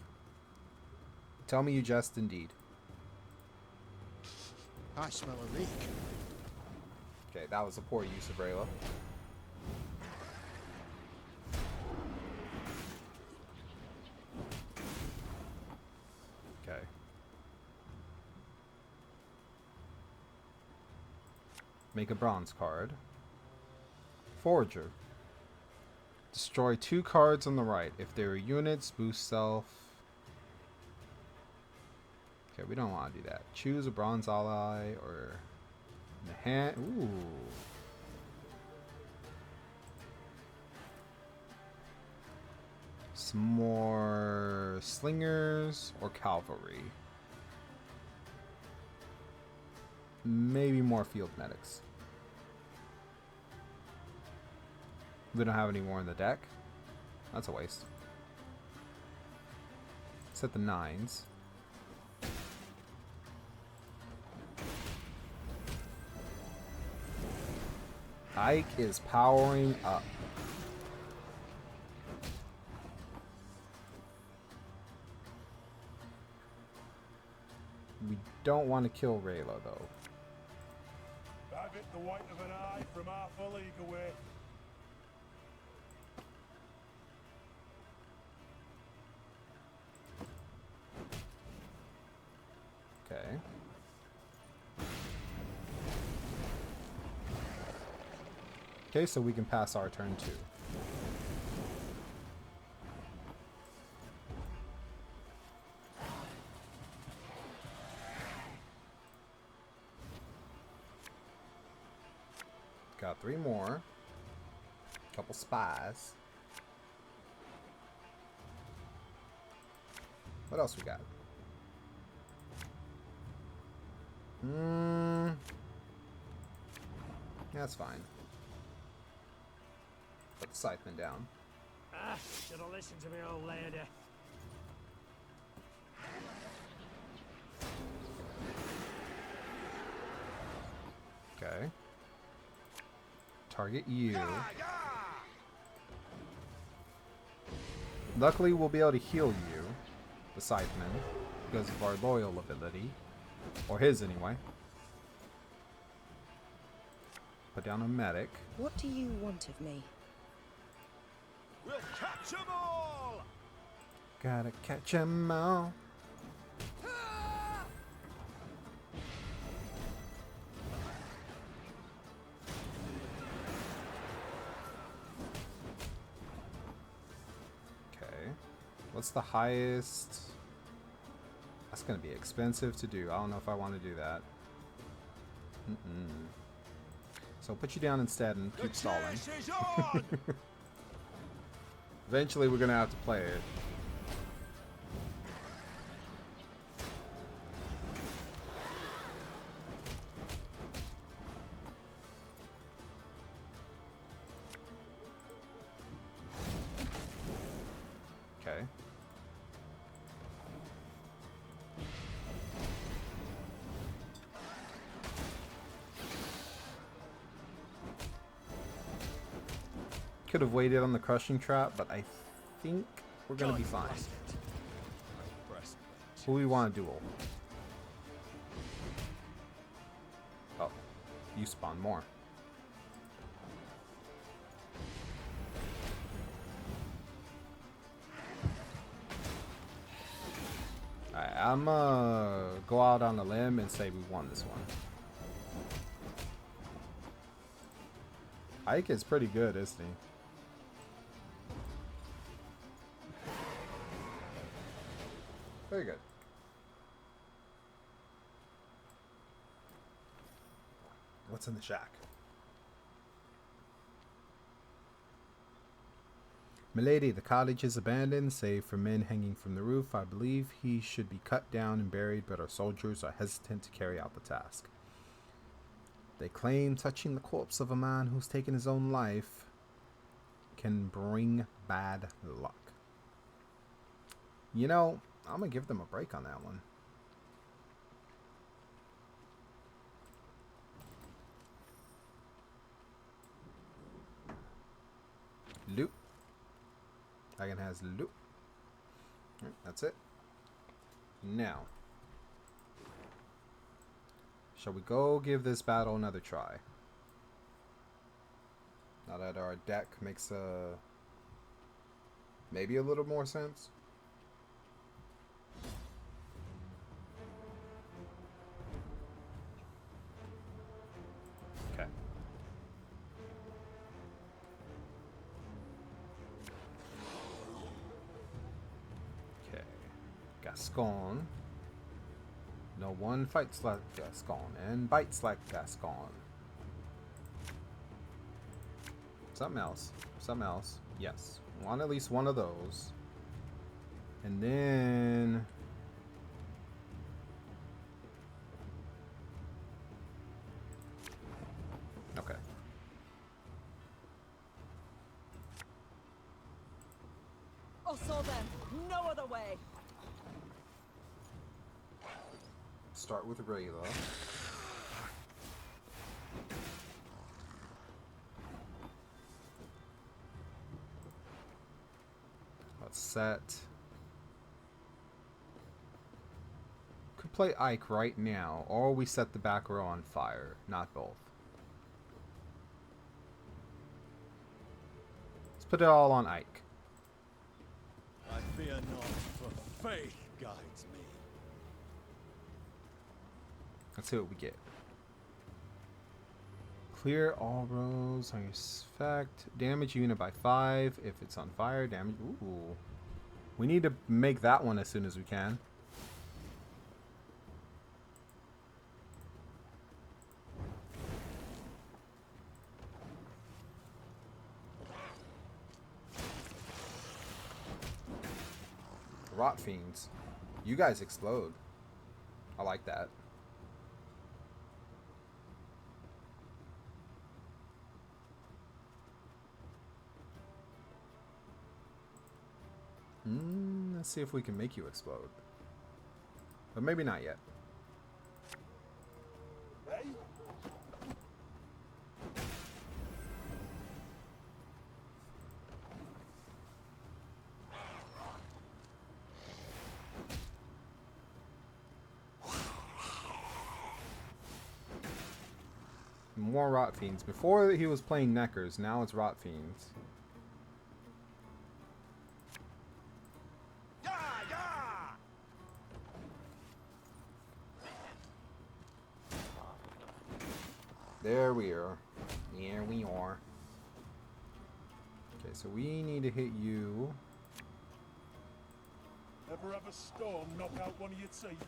Tell me you jest indeed. I smell a leak. Okay, that was a poor use of Rayla. Okay. Make a bronze card. Forager. Destroy 2 cards on the right. If they are units, boost self. Okay, we don't want to do that. Choose a bronze ally or the hand. Ooh. Some more slingers or cavalry. Maybe more field medics. We don't have any more in the deck. That's a waste. Set the 9s. Ike is powering up. We don't want to kill Rayla, though. I've hit the white of an eye from half a league away. Okay. Okay, so we can pass our turn too. Got 3 more. Couple spies. What else we got? That's fine. Put the scytheman down. Ah, should have listened to me old lady. Okay. Target you. Luckily, we'll be able to heal you, the scytheman, because of our loyal ability. Or his, anyway. Put down a medic. What do you want of me? We'll catch 'em all! Gotta catch 'em all. Okay. What's the highest? That's gonna be expensive to do. I don't know if I want to do that. So put you down instead and keep stalling. Eventually we're gonna have to play it. Okay. Could have waited on the crushing trap, but I think we're gonna be fine. Who we want to duel? Oh, you spawn more. Alright, I'm gonna go out on a limb and say we won this one. Ike is pretty good, isn't he? Very good. What's in the shack? Milady, the cottage is abandoned, save for men hanging from the roof. I believe he should be cut down and buried, but our soldiers are hesitant to carry out the task. They claim touching the corpse of a man who's taken his own life can bring bad luck. You know, I'm gonna give them a break on that one. Loot. Dragon has loot. Right, that's it. Now, shall we go give this battle another try? Now that our deck makes maybe a little more sense. Okay. Okay. Gascon. No one fights like Gascon and bites like Gascon. Something else. Something else. Yes. Want at least one of those. And then... Okay. Also then, no other way. Start with Rayla. Let's set. Could play Ike right now, or we set the back row on fire. Not both. Let's put it all on Ike. I fear not, for faith guides me. Let's see what we get. Clear all rows on your effect. Damage unit by 5 if it's on fire. Damage. Ooh. We need to make that one as soon as we can. Rot fiends. You guys explode. I like that. Let's see if we can make you explode. But maybe not yet. More rot fiends. Before he was playing Neckers, now it's rot fiends. There we are. There we are. Okay, so we need to hit you. Ever have a storm knock out one of your teeth?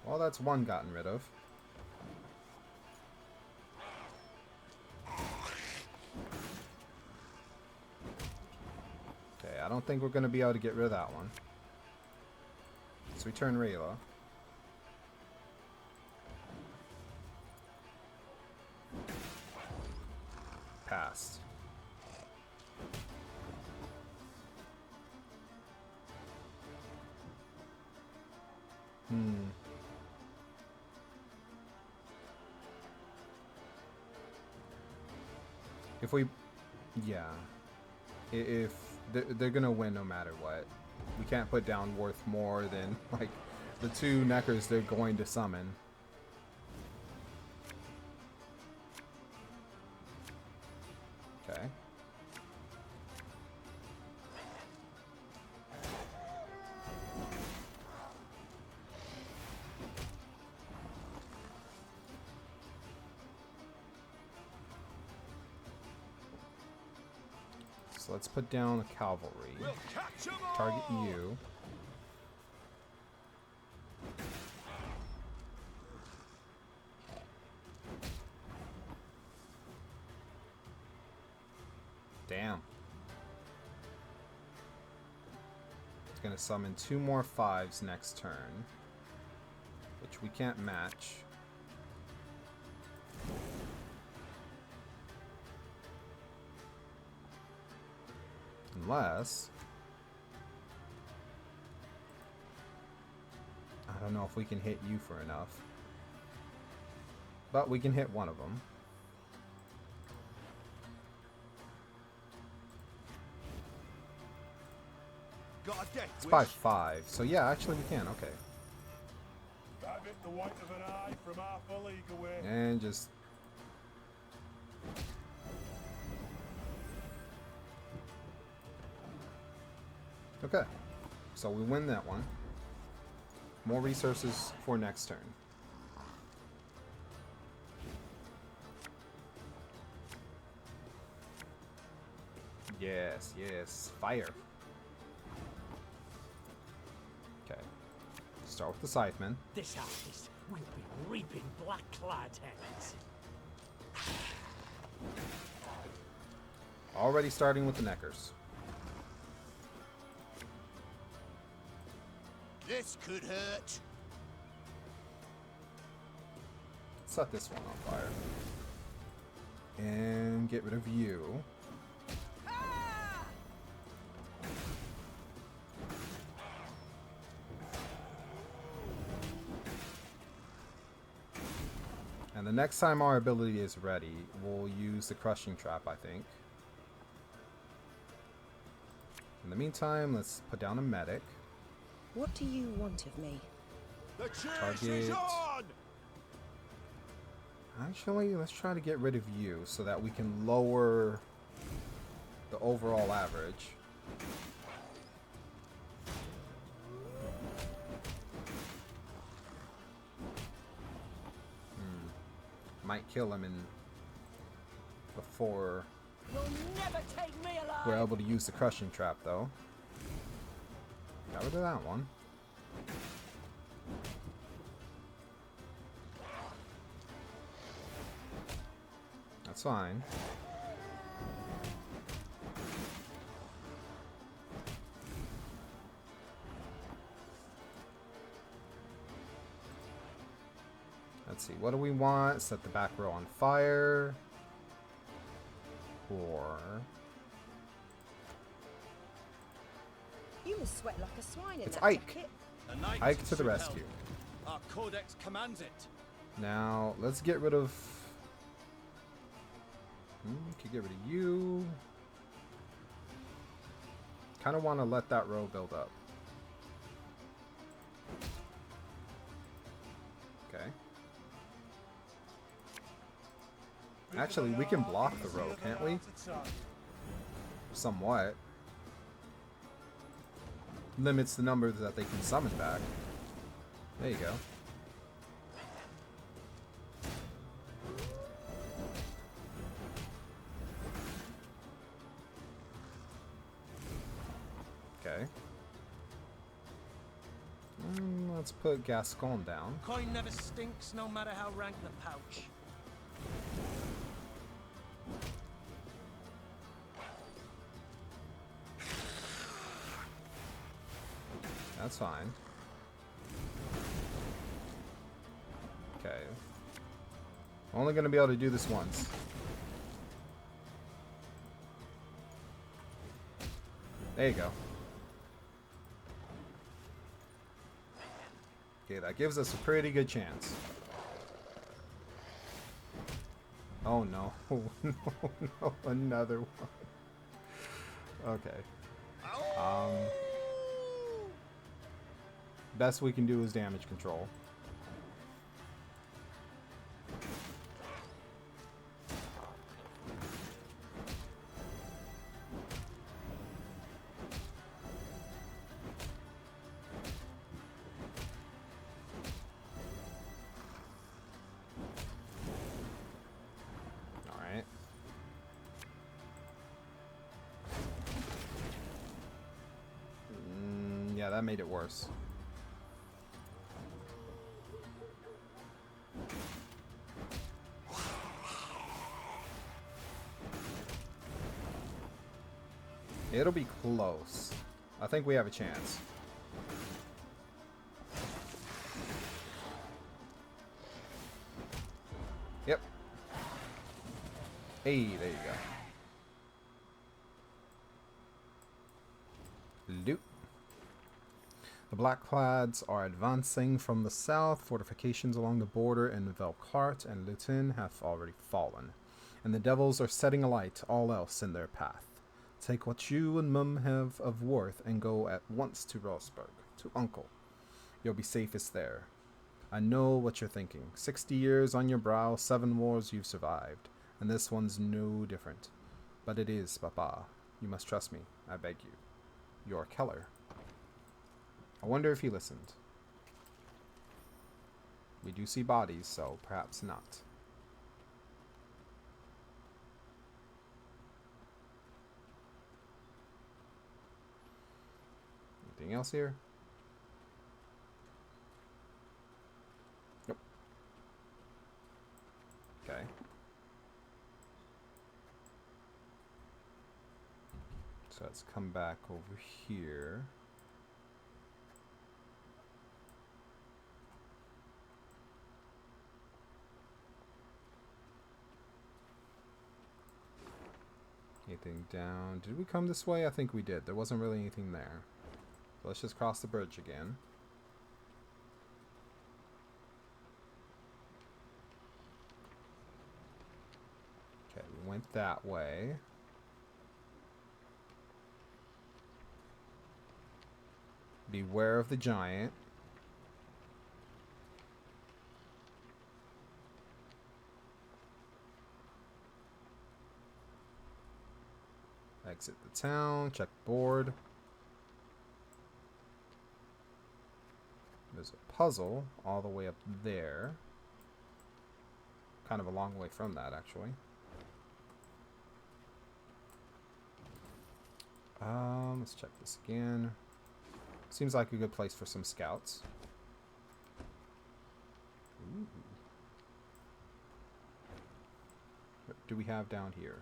Well, that's one gotten rid of. Okay, I don't think we're going to be able to get rid of that one. Let's return Rayla. Passed. If we... Yeah. If... They're gonna win no matter what. We can't put down worth more than, like, the 2 Neckers they're going to summon. Okay. So let's put down the cavalry. Target you. Damn. It's gonna summon 2 more 5s next turn, which we can't match. Unless... I don't know if we can hit you for enough. But we can hit one of them. It's by 5. So yeah, actually we can. Okay. I've hit the white of an eye from half a league away. And just... Okay. So we win that one. More resources for next turn. Yes, yes. Fire. Okay. Start with the Scytheman. This artist will be reaping black-clad heads. Already starting with the Neckers. This could hurt. Set this one on fire. And get rid of you. And the next time our ability is ready, we'll use the crushing trap, I think. In the meantime, let's put down a medic. What do you want of me? The chase Target. is on! Actually, let's try to get rid of you so that we can lower the overall average. Might kill him in before You'll never take me alive. we're able to use the crushing trap, though. Got rid of that one. That's fine. Let's see, what do we want? Set the back row on fire. Or... You must sweat like a swine in It's that Ike. jacket. Ike to the rescue. Our codex commands it. Now, let's get rid of... Could get rid of you. Kind of want to let that row build up. Okay. Actually, we can block the row, can't we? Somewhat. Limits the number that they can summon back. There you go. Okay. Let's put Gascon down. Coin never stinks, no matter how rank the pouch. That's fine. Okay. Only gonna be able to do this once. There you go. Okay, that gives us a pretty good chance. Oh no. No, no, another one. Okay. Best we can do is damage control. Alright. Yeah, that made it worse. It'll be close. I think we have a chance. Yep. Hey, there you go. Loot. The Blackclads are advancing from the south. Fortifications along the border in Velkart and Luton have already fallen, and the devils are setting alight all else in their path. Take what you and Mum have of worth and go at once to Rosberg, to Uncle. You'll be safest there. I know what you're thinking. 60 years on your brow, 7 wars you've survived, and this one's no different. But it is, Papa. You must trust me, I beg you. You're Keller. I wonder if he listened. We do see bodies, so perhaps not. Anything else here? Nope. Okay. So let's come back over here. Anything down? Did we come this way? I think we did. There wasn't really anything there. So let's just cross the bridge again. went that way. Beware of the giant. Exit the town, check board. There's a puzzle all the way up there. Kind of a long way from that, actually. Let's check this again. Seems like a good place for some scouts. Ooh. What do we have down here?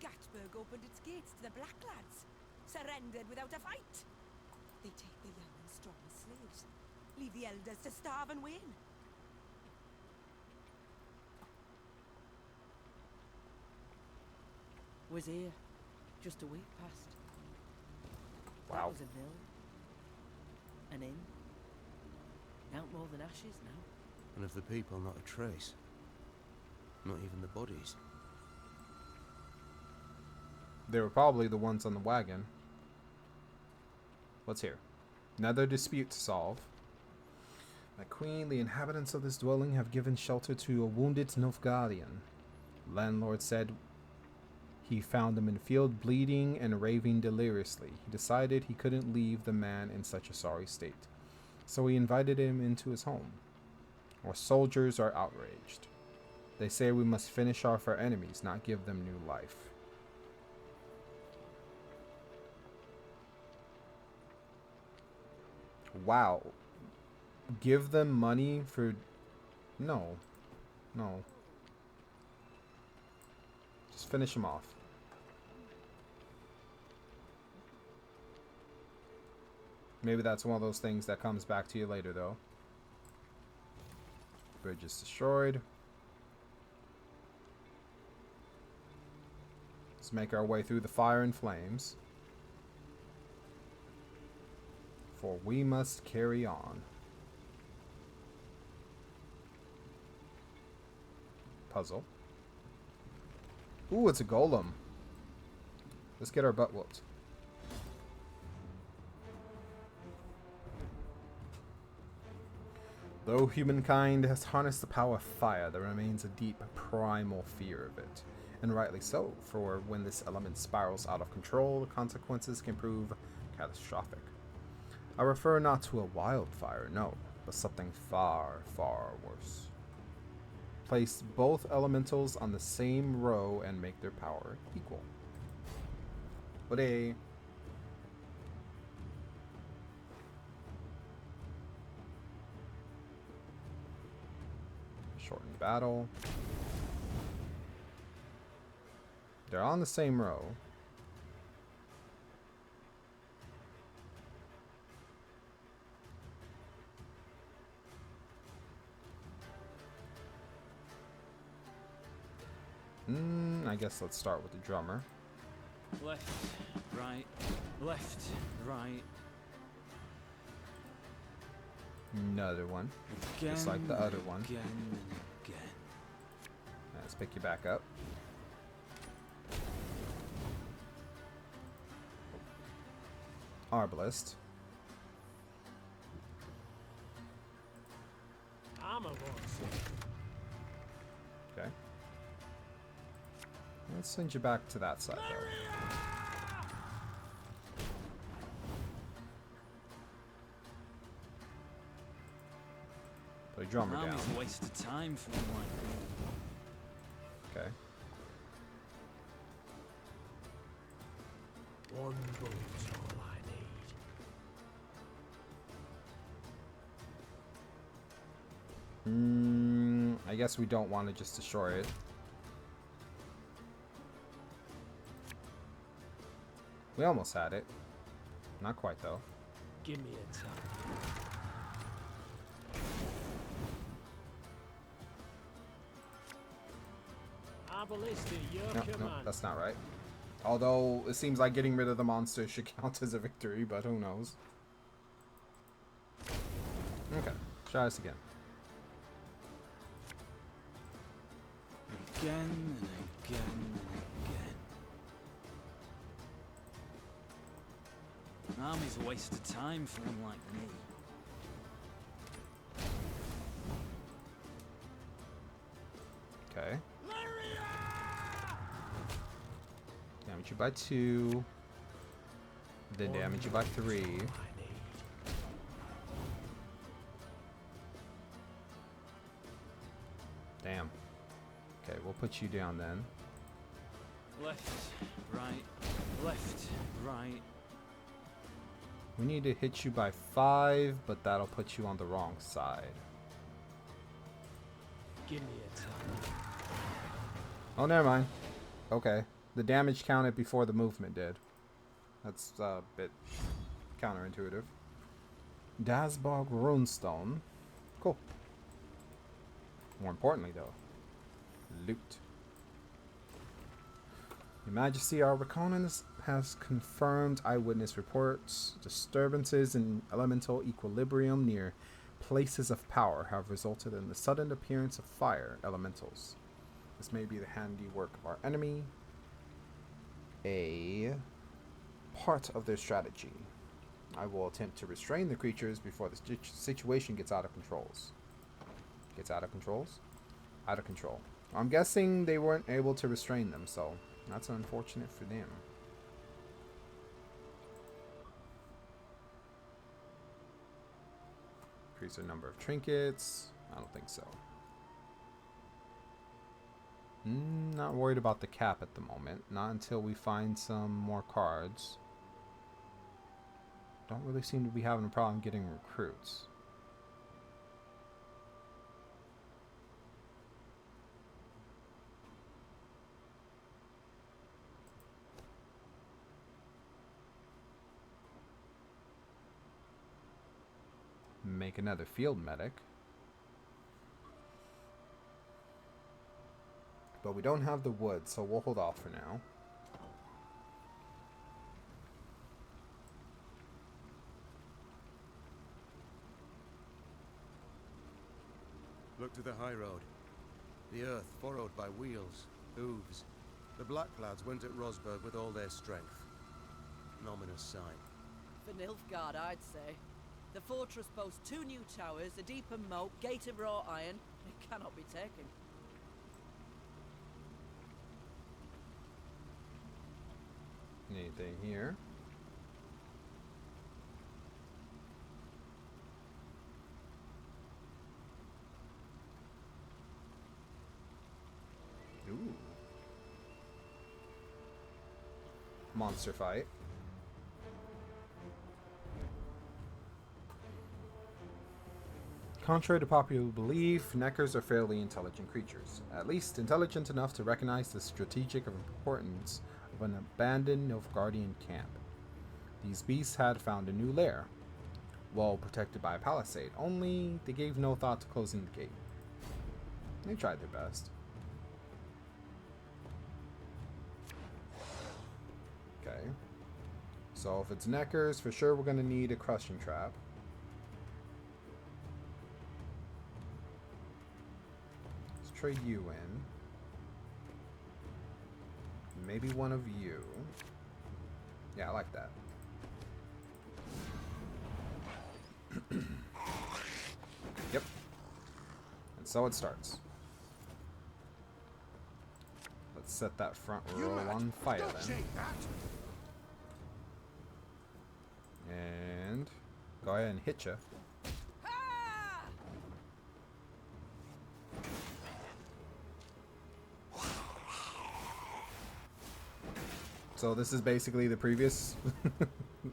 Gatburg opened its gates to the Black Lads. Surrendered without a fight. They take the young and strong as slaves. Leave the elders to starve and wane. Was here just a week past. Wow. That was a mill. An inn. Out more than ashes now. And of the people, not a trace. Not even the bodies. They were probably the ones on the wagon. What's here? Another dispute to solve. My queen, the inhabitants of this dwelling have given shelter to a wounded Nilfgaardian. Landlord said he found him in the field bleeding and raving deliriously. He decided he couldn't leave the man in such a sorry state, so he invited him into his home. Our soldiers are outraged. They say we must finish off our enemies, not give them new life. Wow. Give them money for... No. No. Just finish them off. Maybe that's one of those things that comes back to you later, though. Bridge is destroyed. Let's make our way through the fire and flames. For we must carry on. Puzzle. Ooh, it's a golem. Let's get our butt whooped. Though humankind has harnessed the power of fire, there remains a deep primal fear of it. And rightly so, for when this element spirals out of control, the consequences can prove catastrophic. I refer not to a wildfire, no, but something far, far worse. Place both elementals on the same row and make their power equal. What a... Shortened battle. They're on the same row. I guess let's start with the drummer. Left, right, left, right. Another one. Again, just like the other one. Again and again. Let's pick you back up. Arbalist. I'm a boss. Okay. Let's send you back to that side, though. Put a drummer down. Army's a waste of time for one. Okay. One bullet's all I need. I guess we don't want to just destroy it. We almost had it. Not quite, though. Give me a time. Ballista, your No, command. that's not right. Although, it seems like getting rid of the monster should count as a victory, but who knows. Okay, try this again. again and again and again. An army's a waste of time for one like me. Okay. Damage you by 2. Then damage you by 3. Damn. Okay, we'll put you down then. Left, right, left, right. We need to hit you by 5, but that'll put you on the wrong side. Give me a time. Oh, never mind. Okay. The damage counted before the movement did. That's a bit counterintuitive. Dasbog Runestone. Cool. More importantly, though, loot. Your Majesty, our reconnaissance has confirmed eyewitness reports. Disturbances in elemental equilibrium near places of power have resulted in the sudden appearance of fire elementals. This may be the handiwork of our enemy. A part of their strategy. I will attempt to restrain the creatures before the situation gets out of controls. Gets out of controls? Out of control. I'm guessing they weren't able to restrain them, so that's unfortunate for them. Increase the number of trinkets. I don't think so. Not worried about the cap at the moment. Not until we find some more cards. Don't really seem to be having a problem getting recruits. Make another field medic. But we don't have the wood, so we'll hold off for now. Look to the high road. The earth furrowed by wheels, hooves. The Black Clouds went at Rosberg with all their strength. An ominous sign. For Nilfgaard, I'd say. The fortress boasts 2 new towers, a deeper moat, gate of wrought iron. It cannot be taken. Anything here? Ooh. Monster fight. Contrary to popular belief, Neckers are fairly intelligent creatures. At least intelligent enough to recognize the strategic importance of an abandoned Nilfgaardian camp. These beasts had found a new lair, well protected by a palisade, only they gave no thought to closing the gate. They tried their best. Okay. So if it's Neckers, for sure we're going to need a crushing trap. Let's trade you in. Maybe one of you. Yeah, I like that. Yep. And so it starts. Let's set that front row on fire then. And go ahead and hit you. So this is basically the previous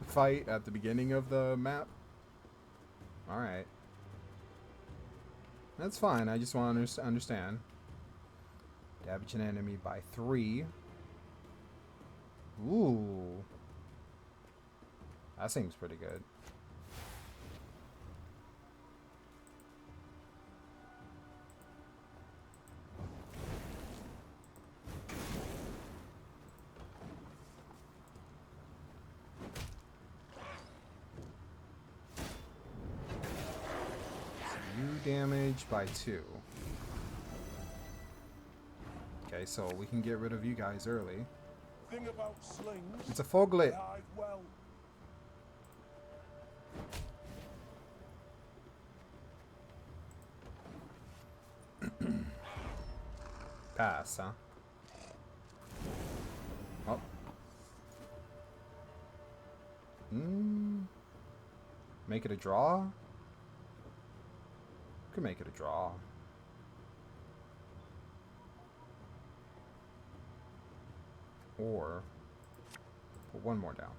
fight at the beginning of the map. Alright. That's fine, I just want to understand. Damage an enemy by 3. Ooh. That seems pretty good. Damage by 2. Okay, so we can get rid of you guys early. Thing about slings. It's a foglet. They hide well. Pass, huh? Oh. Make it a draw? Could make it a draw. Or put one more down.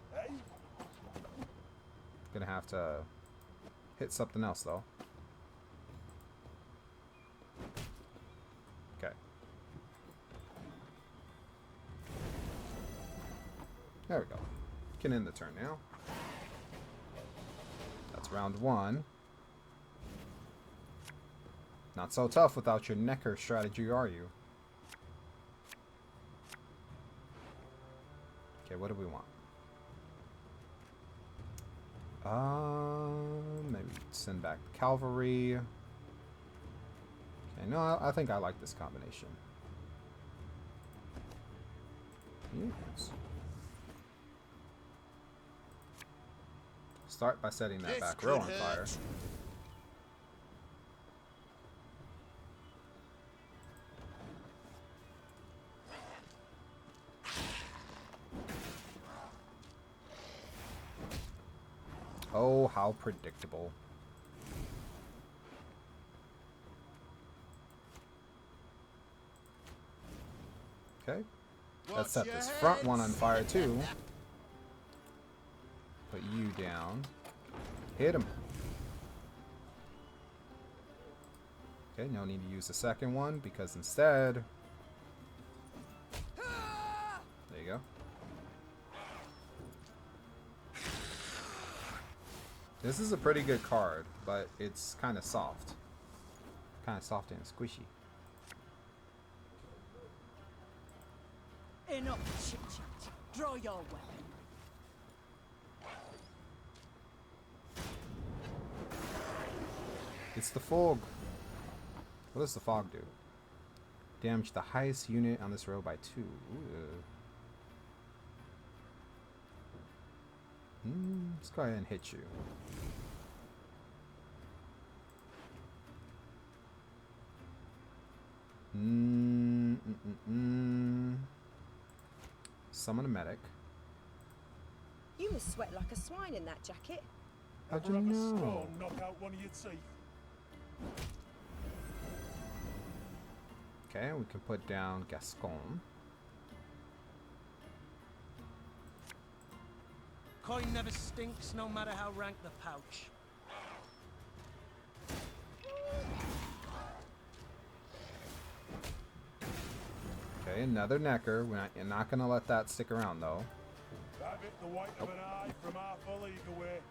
Gonna have to hit something else though. Okay. There we go. Can end the turn now. That's round 1. Not so tough without your Necker strategy, are you? Okay, what do we want? Maybe send back the cavalry. Okay, no, I think I like this combination. Yes. Start by setting that back row on fire. Oh, how predictable. Okay. Let's set this front one on fire too. Put you down. Hit him. Okay, no need to use the second one because instead... There you go. This is a pretty good card, but it's kind of soft. Kind of soft and squishy. Enough chit-chat. Draw your weapon. It's the fog. What does the fog do? Damage the highest unit on this row by 2. Let's go ahead and hit you. Summon a medic. You must sweat like a swine in that jacket. How'd you know? Knock out one of your teeth. Okay, we can put down Gascon. Coin never stinks, no matter how rank the pouch. Okay, another Necker. We're not gonna let that stick around though. That bit the white of an eye from half a league away.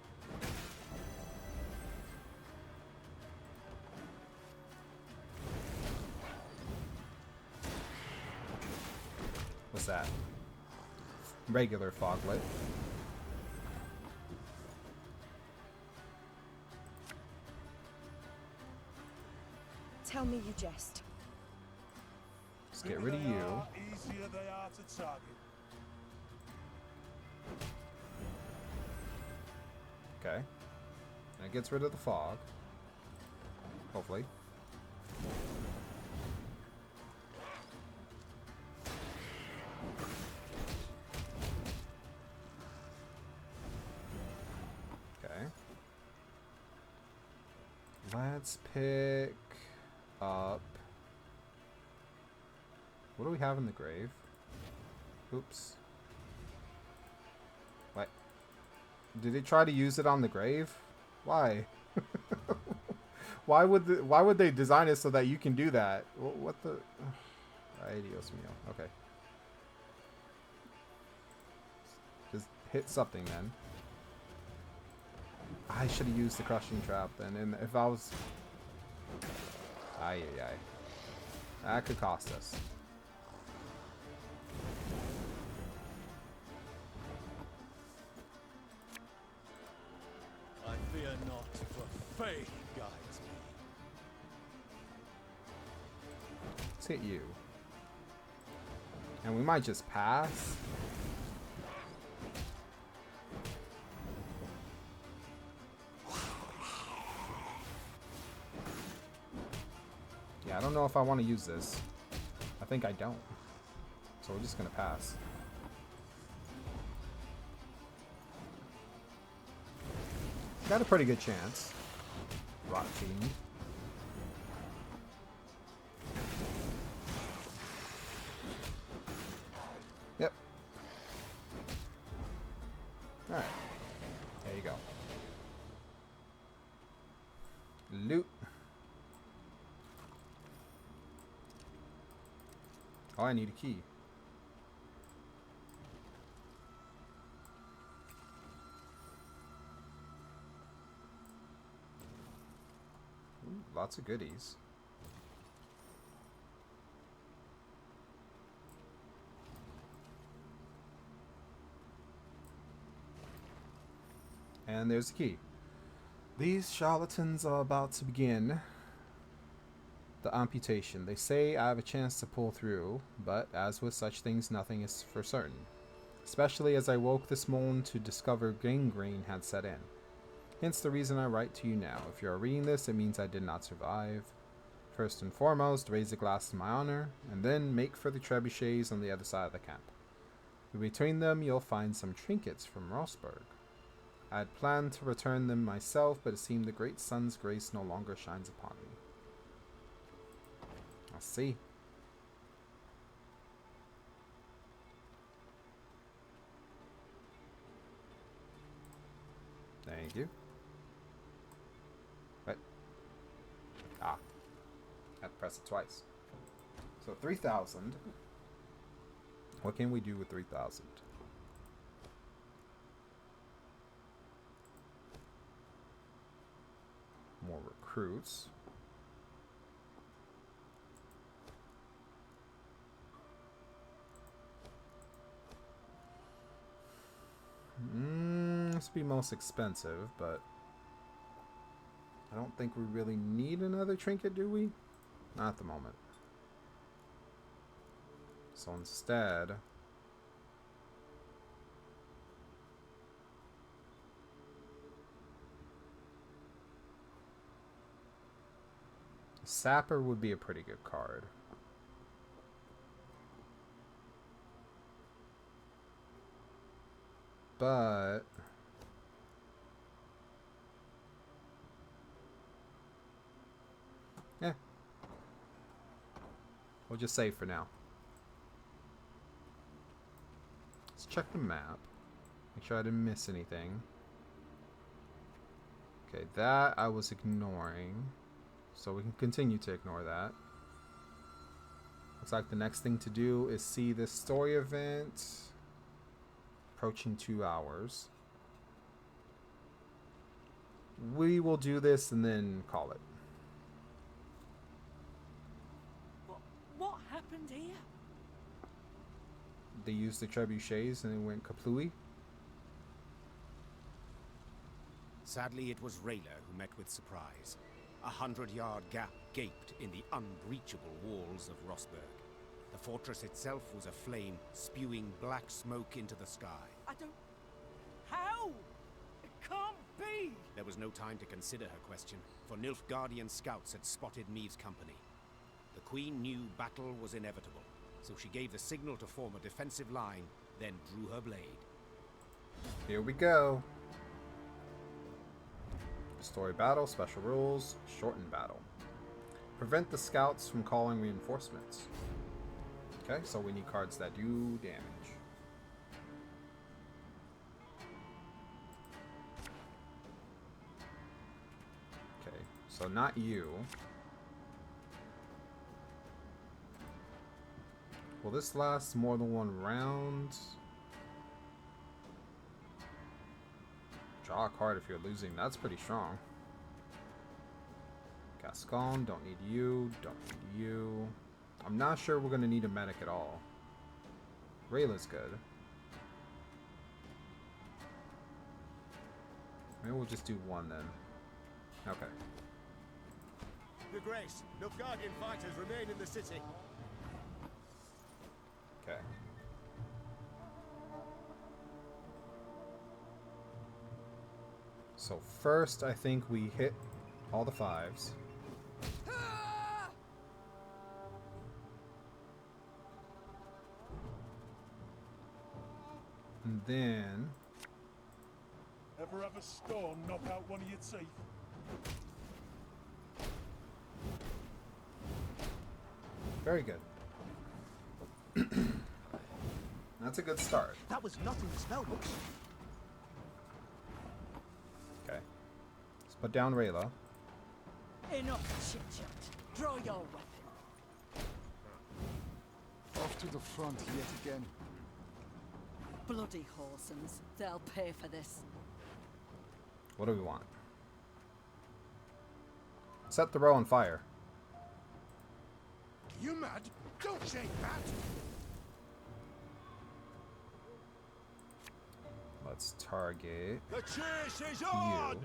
What's that? Regular foglet. Tell me you jest. Let's get rid of you. Easier they are to target. Okay. And it gets rid of the fog. Hopefully. Okay. Let's pick up... What do we have in the grave? Oops. What? Did it try to use it on the grave? Why? Why would they design it so that you can do that? What the? Ay, Dios mío. Okay. Just hit something then. I should have used the crushing trap then. And if I was... Ay. That could cost us. I fear not, for faith guides me. Let's hit you. And we might just pass. Yeah, I don't know if I want to use this. I think I don't. So we're just gonna pass. Got a pretty good chance. Rot Fiend. Yep. Alright. There you go. Loot. Oh, I need a key. Ooh, lots of goodies. And there's the key. These charlatans are about to begin the amputation. They say I have a chance to pull through, but as with such things, nothing is for certain. Especially as I woke this morning to discover gangrene had set in. Hence the reason I write to you now. If you are reading this, it means I did not survive. First and foremost, raise a glass to my honor, and then make for the trebuchets on the other side of the camp. Between them, you'll find some trinkets from Rosberg. I had planned to return them myself, but it seemed the great sun's grace no longer shines upon me. I'll see. Thank you. What? Ah. I had to press it twice. So 3,000. What can we do with 3,000? More recruits. This would be most expensive, but I don't think we really need another trinket, do we? Not at the moment. So instead, Sapper would be a pretty good card. But yeah, we'll just save for now. Let's check the map. Make sure I didn't miss anything. Okay, that I was ignoring. So we can continue to ignore that. Looks like the next thing to do is see this story event. Approaching 2 hours. We will do this and then call it. What happened here? They used the trebuchets and it went kaplooey. Sadly, it was Rayla who met with surprise. 100-yard gap gaped in the unbreachable walls of Rosberg. The fortress itself was aflame, spewing black smoke into the sky. I don't... How? It can't be! There was no time to consider her question, for Nilfgaardian scouts had spotted Meve's company. The Queen knew battle was inevitable, so she gave the signal to form a defensive line, then drew her blade. Here we go. Story battle, special rules, shorten battle. Prevent the scouts from calling reinforcements. Okay, so we need cards that do damage. Okay, so not you. Will this last more than one round? Draw a card if you're losing. That's pretty strong. Gascon, don't need you. Don't need you. I'm not sure we're going to need a medic at all. Rayla's good. Maybe we'll just do one then. Okay. Your Grace, Nilfgaardian fighters remain in the city. Okay. So first, I think we hit all the 5s. And then... Ever have a storm knock out one of your teeth? Very good. That's a good start. That was not in the spellbook. Okay. Let's put down Rayla. Enough chit-chat. Draw your weapon. Off to the front yet again. Bloody Horsons. They'll pay for this. What do we want? Set the row on fire. You mad? Don't shake that! Let's target The chase is you. on!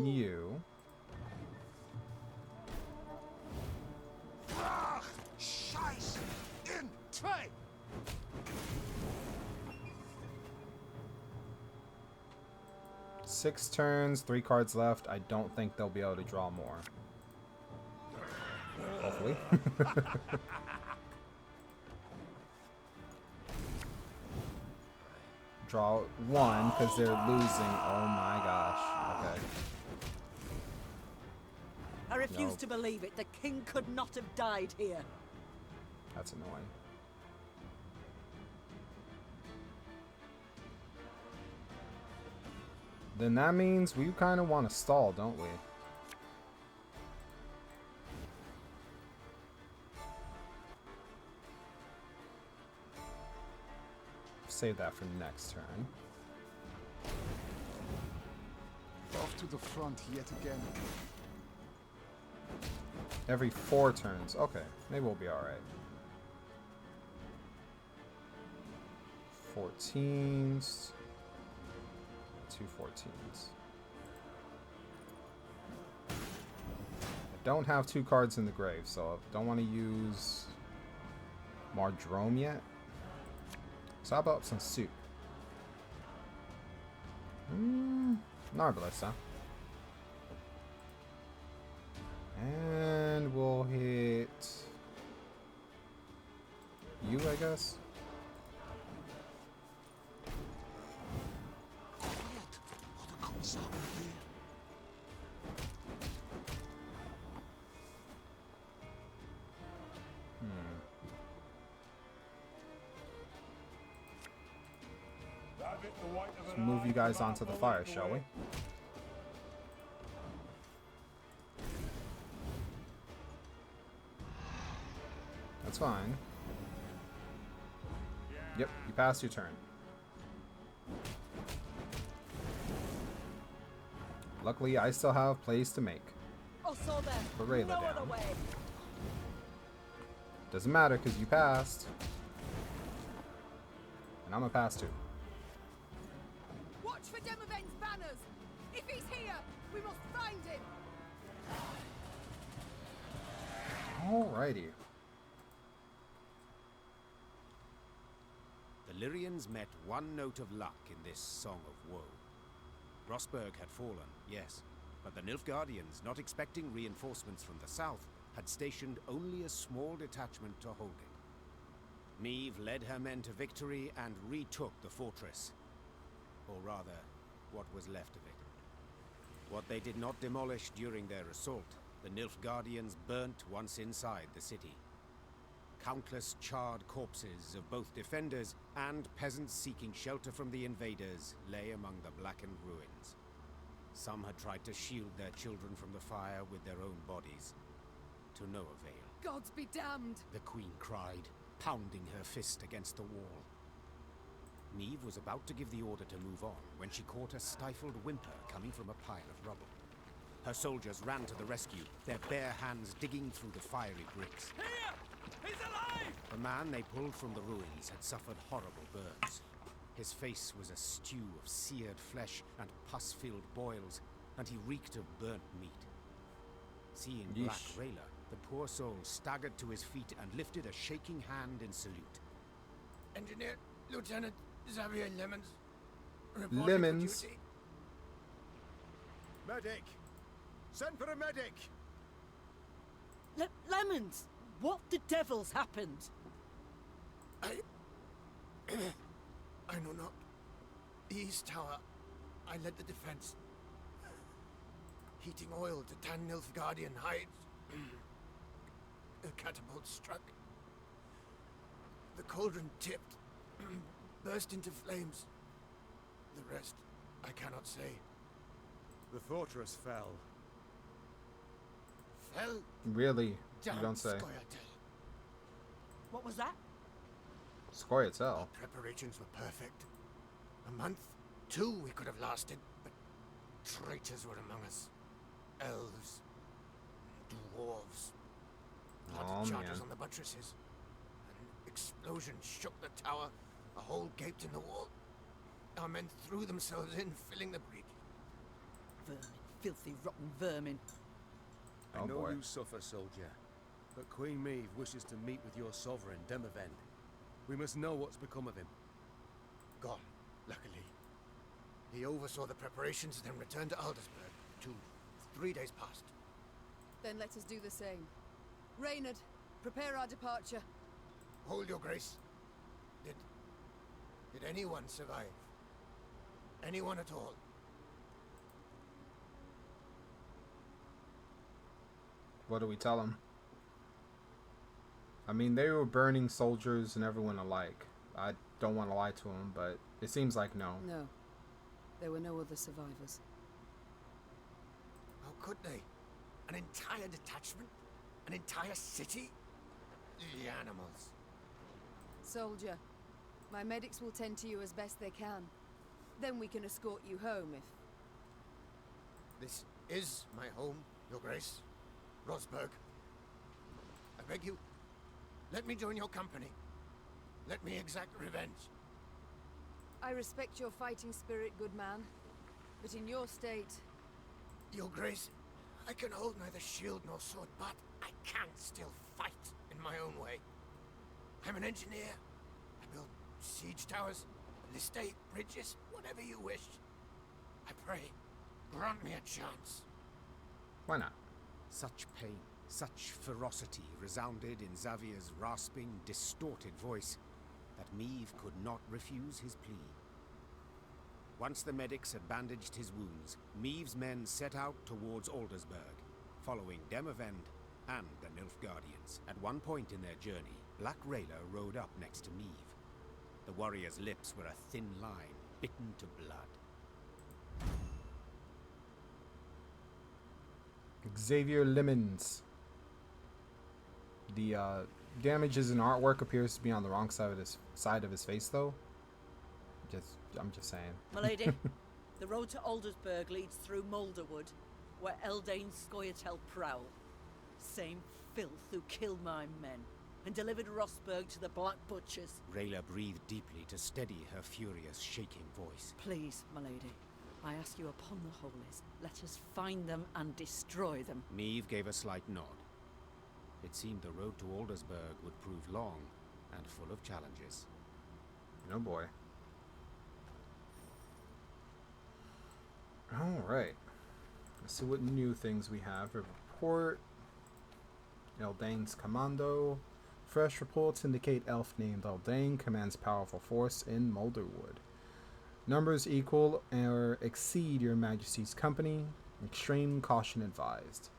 You. Scheiß! In! Try! Six turns, 3 cards left. I don't think they'll be able to draw more. Hopefully. Draw 1 because they're losing. Oh my gosh. Okay. I refuse Nope. to believe it. The king could not have died here. That's annoying. Then that means we kind of want to stall, don't we? Save that for next turn. Off to the front yet again. Every 4 turns. Okay, maybe we'll be alright. 14s. 2 14s. I don't have 2 cards in the grave, so I don't want to use Mardrome yet. So how about some soup? Narbalist, huh? And we'll hit you, I guess. Let's move you guys onto the fire, shall we? That's fine. Yep, you passed your turn. Luckily, I still have plays to make. Oh, so then, But Rayla no other down. way. Doesn't matter because you passed. And I'm gonna pass too. Watch for Demoven's banners! If he's here, we must find him! Alrighty. The Lyrians met one note of luck in this song of woe. Rosberg had fallen, yes, but the Nilfgaardians, not expecting reinforcements from the south, had stationed only a small detachment to hold it. Meve led her men to victory and retook the fortress. Or rather, what was left of it. What they did not demolish during their assault, the Nilfgaardians burnt once inside the city. Countless charred corpses of both defenders and peasants seeking shelter from the invaders lay among the blackened ruins. Some had tried to shield their children from the fire with their own bodies, to no avail. Gods be damned! The queen cried, pounding her fist against the wall. Meve was about to give the order to move on when she caught a stifled whimper coming from a pile of rubble. Her soldiers ran to the rescue, their bare hands digging through the fiery bricks. Here! He's alive! The man they pulled from the ruins had suffered horrible burns. His face was a stew of seared flesh and pus-filled boils, and he reeked of burnt meat. Seeing Black Yeesh. Rayla, the poor soul staggered to his feet and lifted a shaking hand in salute. Engineer, Lieutenant Xavier Lemons. Reporting for Lemons. duty. Medic! Send for a medic! Lemons! What the devil's happened? I know not. The East Tower. I led the defense. Heating oil to tan Nilfgaardian hides. A catapult struck. The cauldron tipped. Burst into flames. The rest, I cannot say. The fortress fell. Fell? Really? You Damn don't say. Scoia'tael. What was that? Scoia'tael. Preparations were perfect. A month, 2 we could have lasted, but traitors were among us. Elves, dwarves, blood Oh, charges man. on the buttresses. An explosion shook the tower, a hole gaped in the wall. Our men threw themselves in, filling the breach. Vermin, filthy, rotten vermin. I Oh, know boy. you suffer, soldier, but Queen Meve wishes to meet with your sovereign, Demavend. We must know what's become of him. Gone, luckily. He oversaw the preparations, then returned to Aldersburg. 3 days past. Then let us do the same. Reynard, prepare our departure. Hold your grace. Did anyone survive? Anyone at all? What do we tell them? I mean, they were burning soldiers and everyone alike. I don't want to lie to them, but it seems like no. No. There were no other survivors. How could they? An entire detachment? An entire city? The animals. Soldier, my medics will tend to you as best they can. Then we can escort you home if... This is my home, your grace. Rosberg. I beg you, let me join your company. Let me exact revenge. I respect your fighting spirit, good man. But in your state... Your grace, I can hold neither shield nor sword, but I can still fight in my own way. I'm an engineer. I build siege towers, an estate, bridges, whatever you wish. I pray, grant me a chance. Why not? Such pain, such ferocity resounded in Xavier's rasping, distorted voice that Meve could not refuse his plea. Once the medics had bandaged his wounds, Meve's men set out towards Aldersburg, following Demavend and the Nilfgaardians. At one point in their journey, Black Rayla rode up next to Meve. The warrior's lips were a thin line, bitten to blood. Xavier Lemons. The damages in artwork appears to be on the wrong side of his face, though. I'm just saying. Milady, the road to Aldersburg leads through Moulderwood, where Eldain Scoia'tael prowl. Same filth who killed my men and delivered Rosberg to the Black Butchers. Rayla breathed deeply to steady her furious, shaking voice. Please, milady, I ask you upon the holies, let us find them and destroy them. Meve gave a slight nod. It seemed the road to Aldersburg would prove long and full of challenges. Oh boy. Alright. Let's see what new things we have. A report. Eldain's commando. Fresh reports indicate elf named Eldain commands powerful force in Moulderwood. Numbers equal or exceed your majesty's company. Extreme caution advised.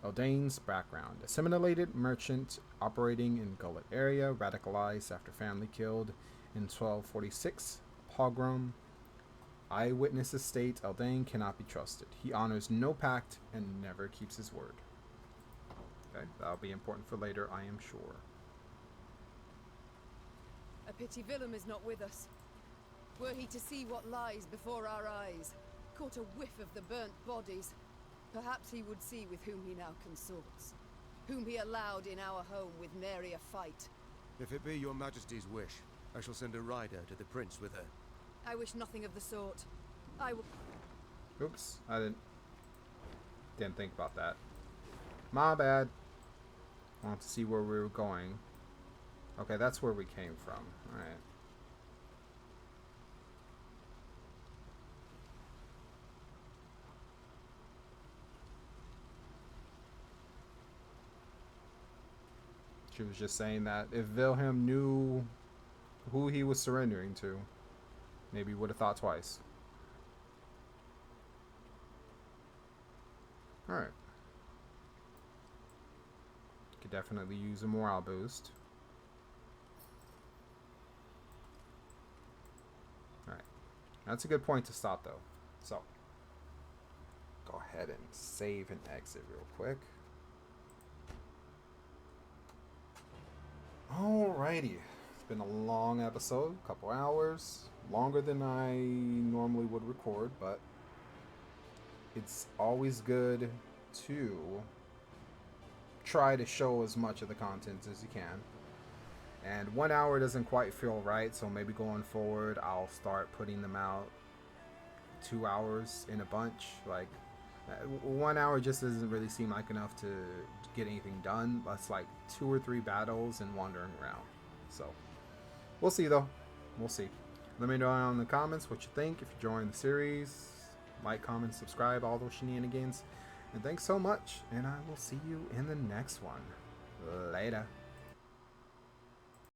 Eldain's background. Assimilated merchant operating in Gullet area, radicalized after family killed in 1246. Pogrom. Eyewitnesses state Eldain cannot be trusted. He honors no pact and never keeps his word. Okay, that'll be important for later, I am sure. A pity Willem is not with us. Were he to see what lies before our eyes, caught a whiff of the burnt bodies, perhaps he would see with whom he now consorts, whom he allowed in our home with nary a fight. If it be your majesty's wish, I shall send a rider to the prince with her. I wish nothing of the sort. I will. Oops, I didn't think about that. My bad. I want to see where we were going. Okay, that's where we came from. Alright. She was just saying that if Wilhelm knew who he was surrendering to, maybe he would have thought twice. Alright. Could definitely use a morale boost. Alright. That's a good point to stop though. So, go ahead and save and exit real quick. Alrighty. It's been a long episode, a couple hours. Longer than I normally would record, but it's always good to try to show as much of the content as you can. And 1 hour doesn't quite feel right, so maybe going forward I'll start putting them out 2 hours in a bunch. Like 1 hour just doesn't really seem like enough to get anything done. That's like 2 or 3 battles and wandering around. So we'll see though. We'll see. Let me know down in the comments what you think. If you're enjoying the series, like, comment, subscribe, all those shenanigans. And thanks so much, and I will see you in the next one. Later.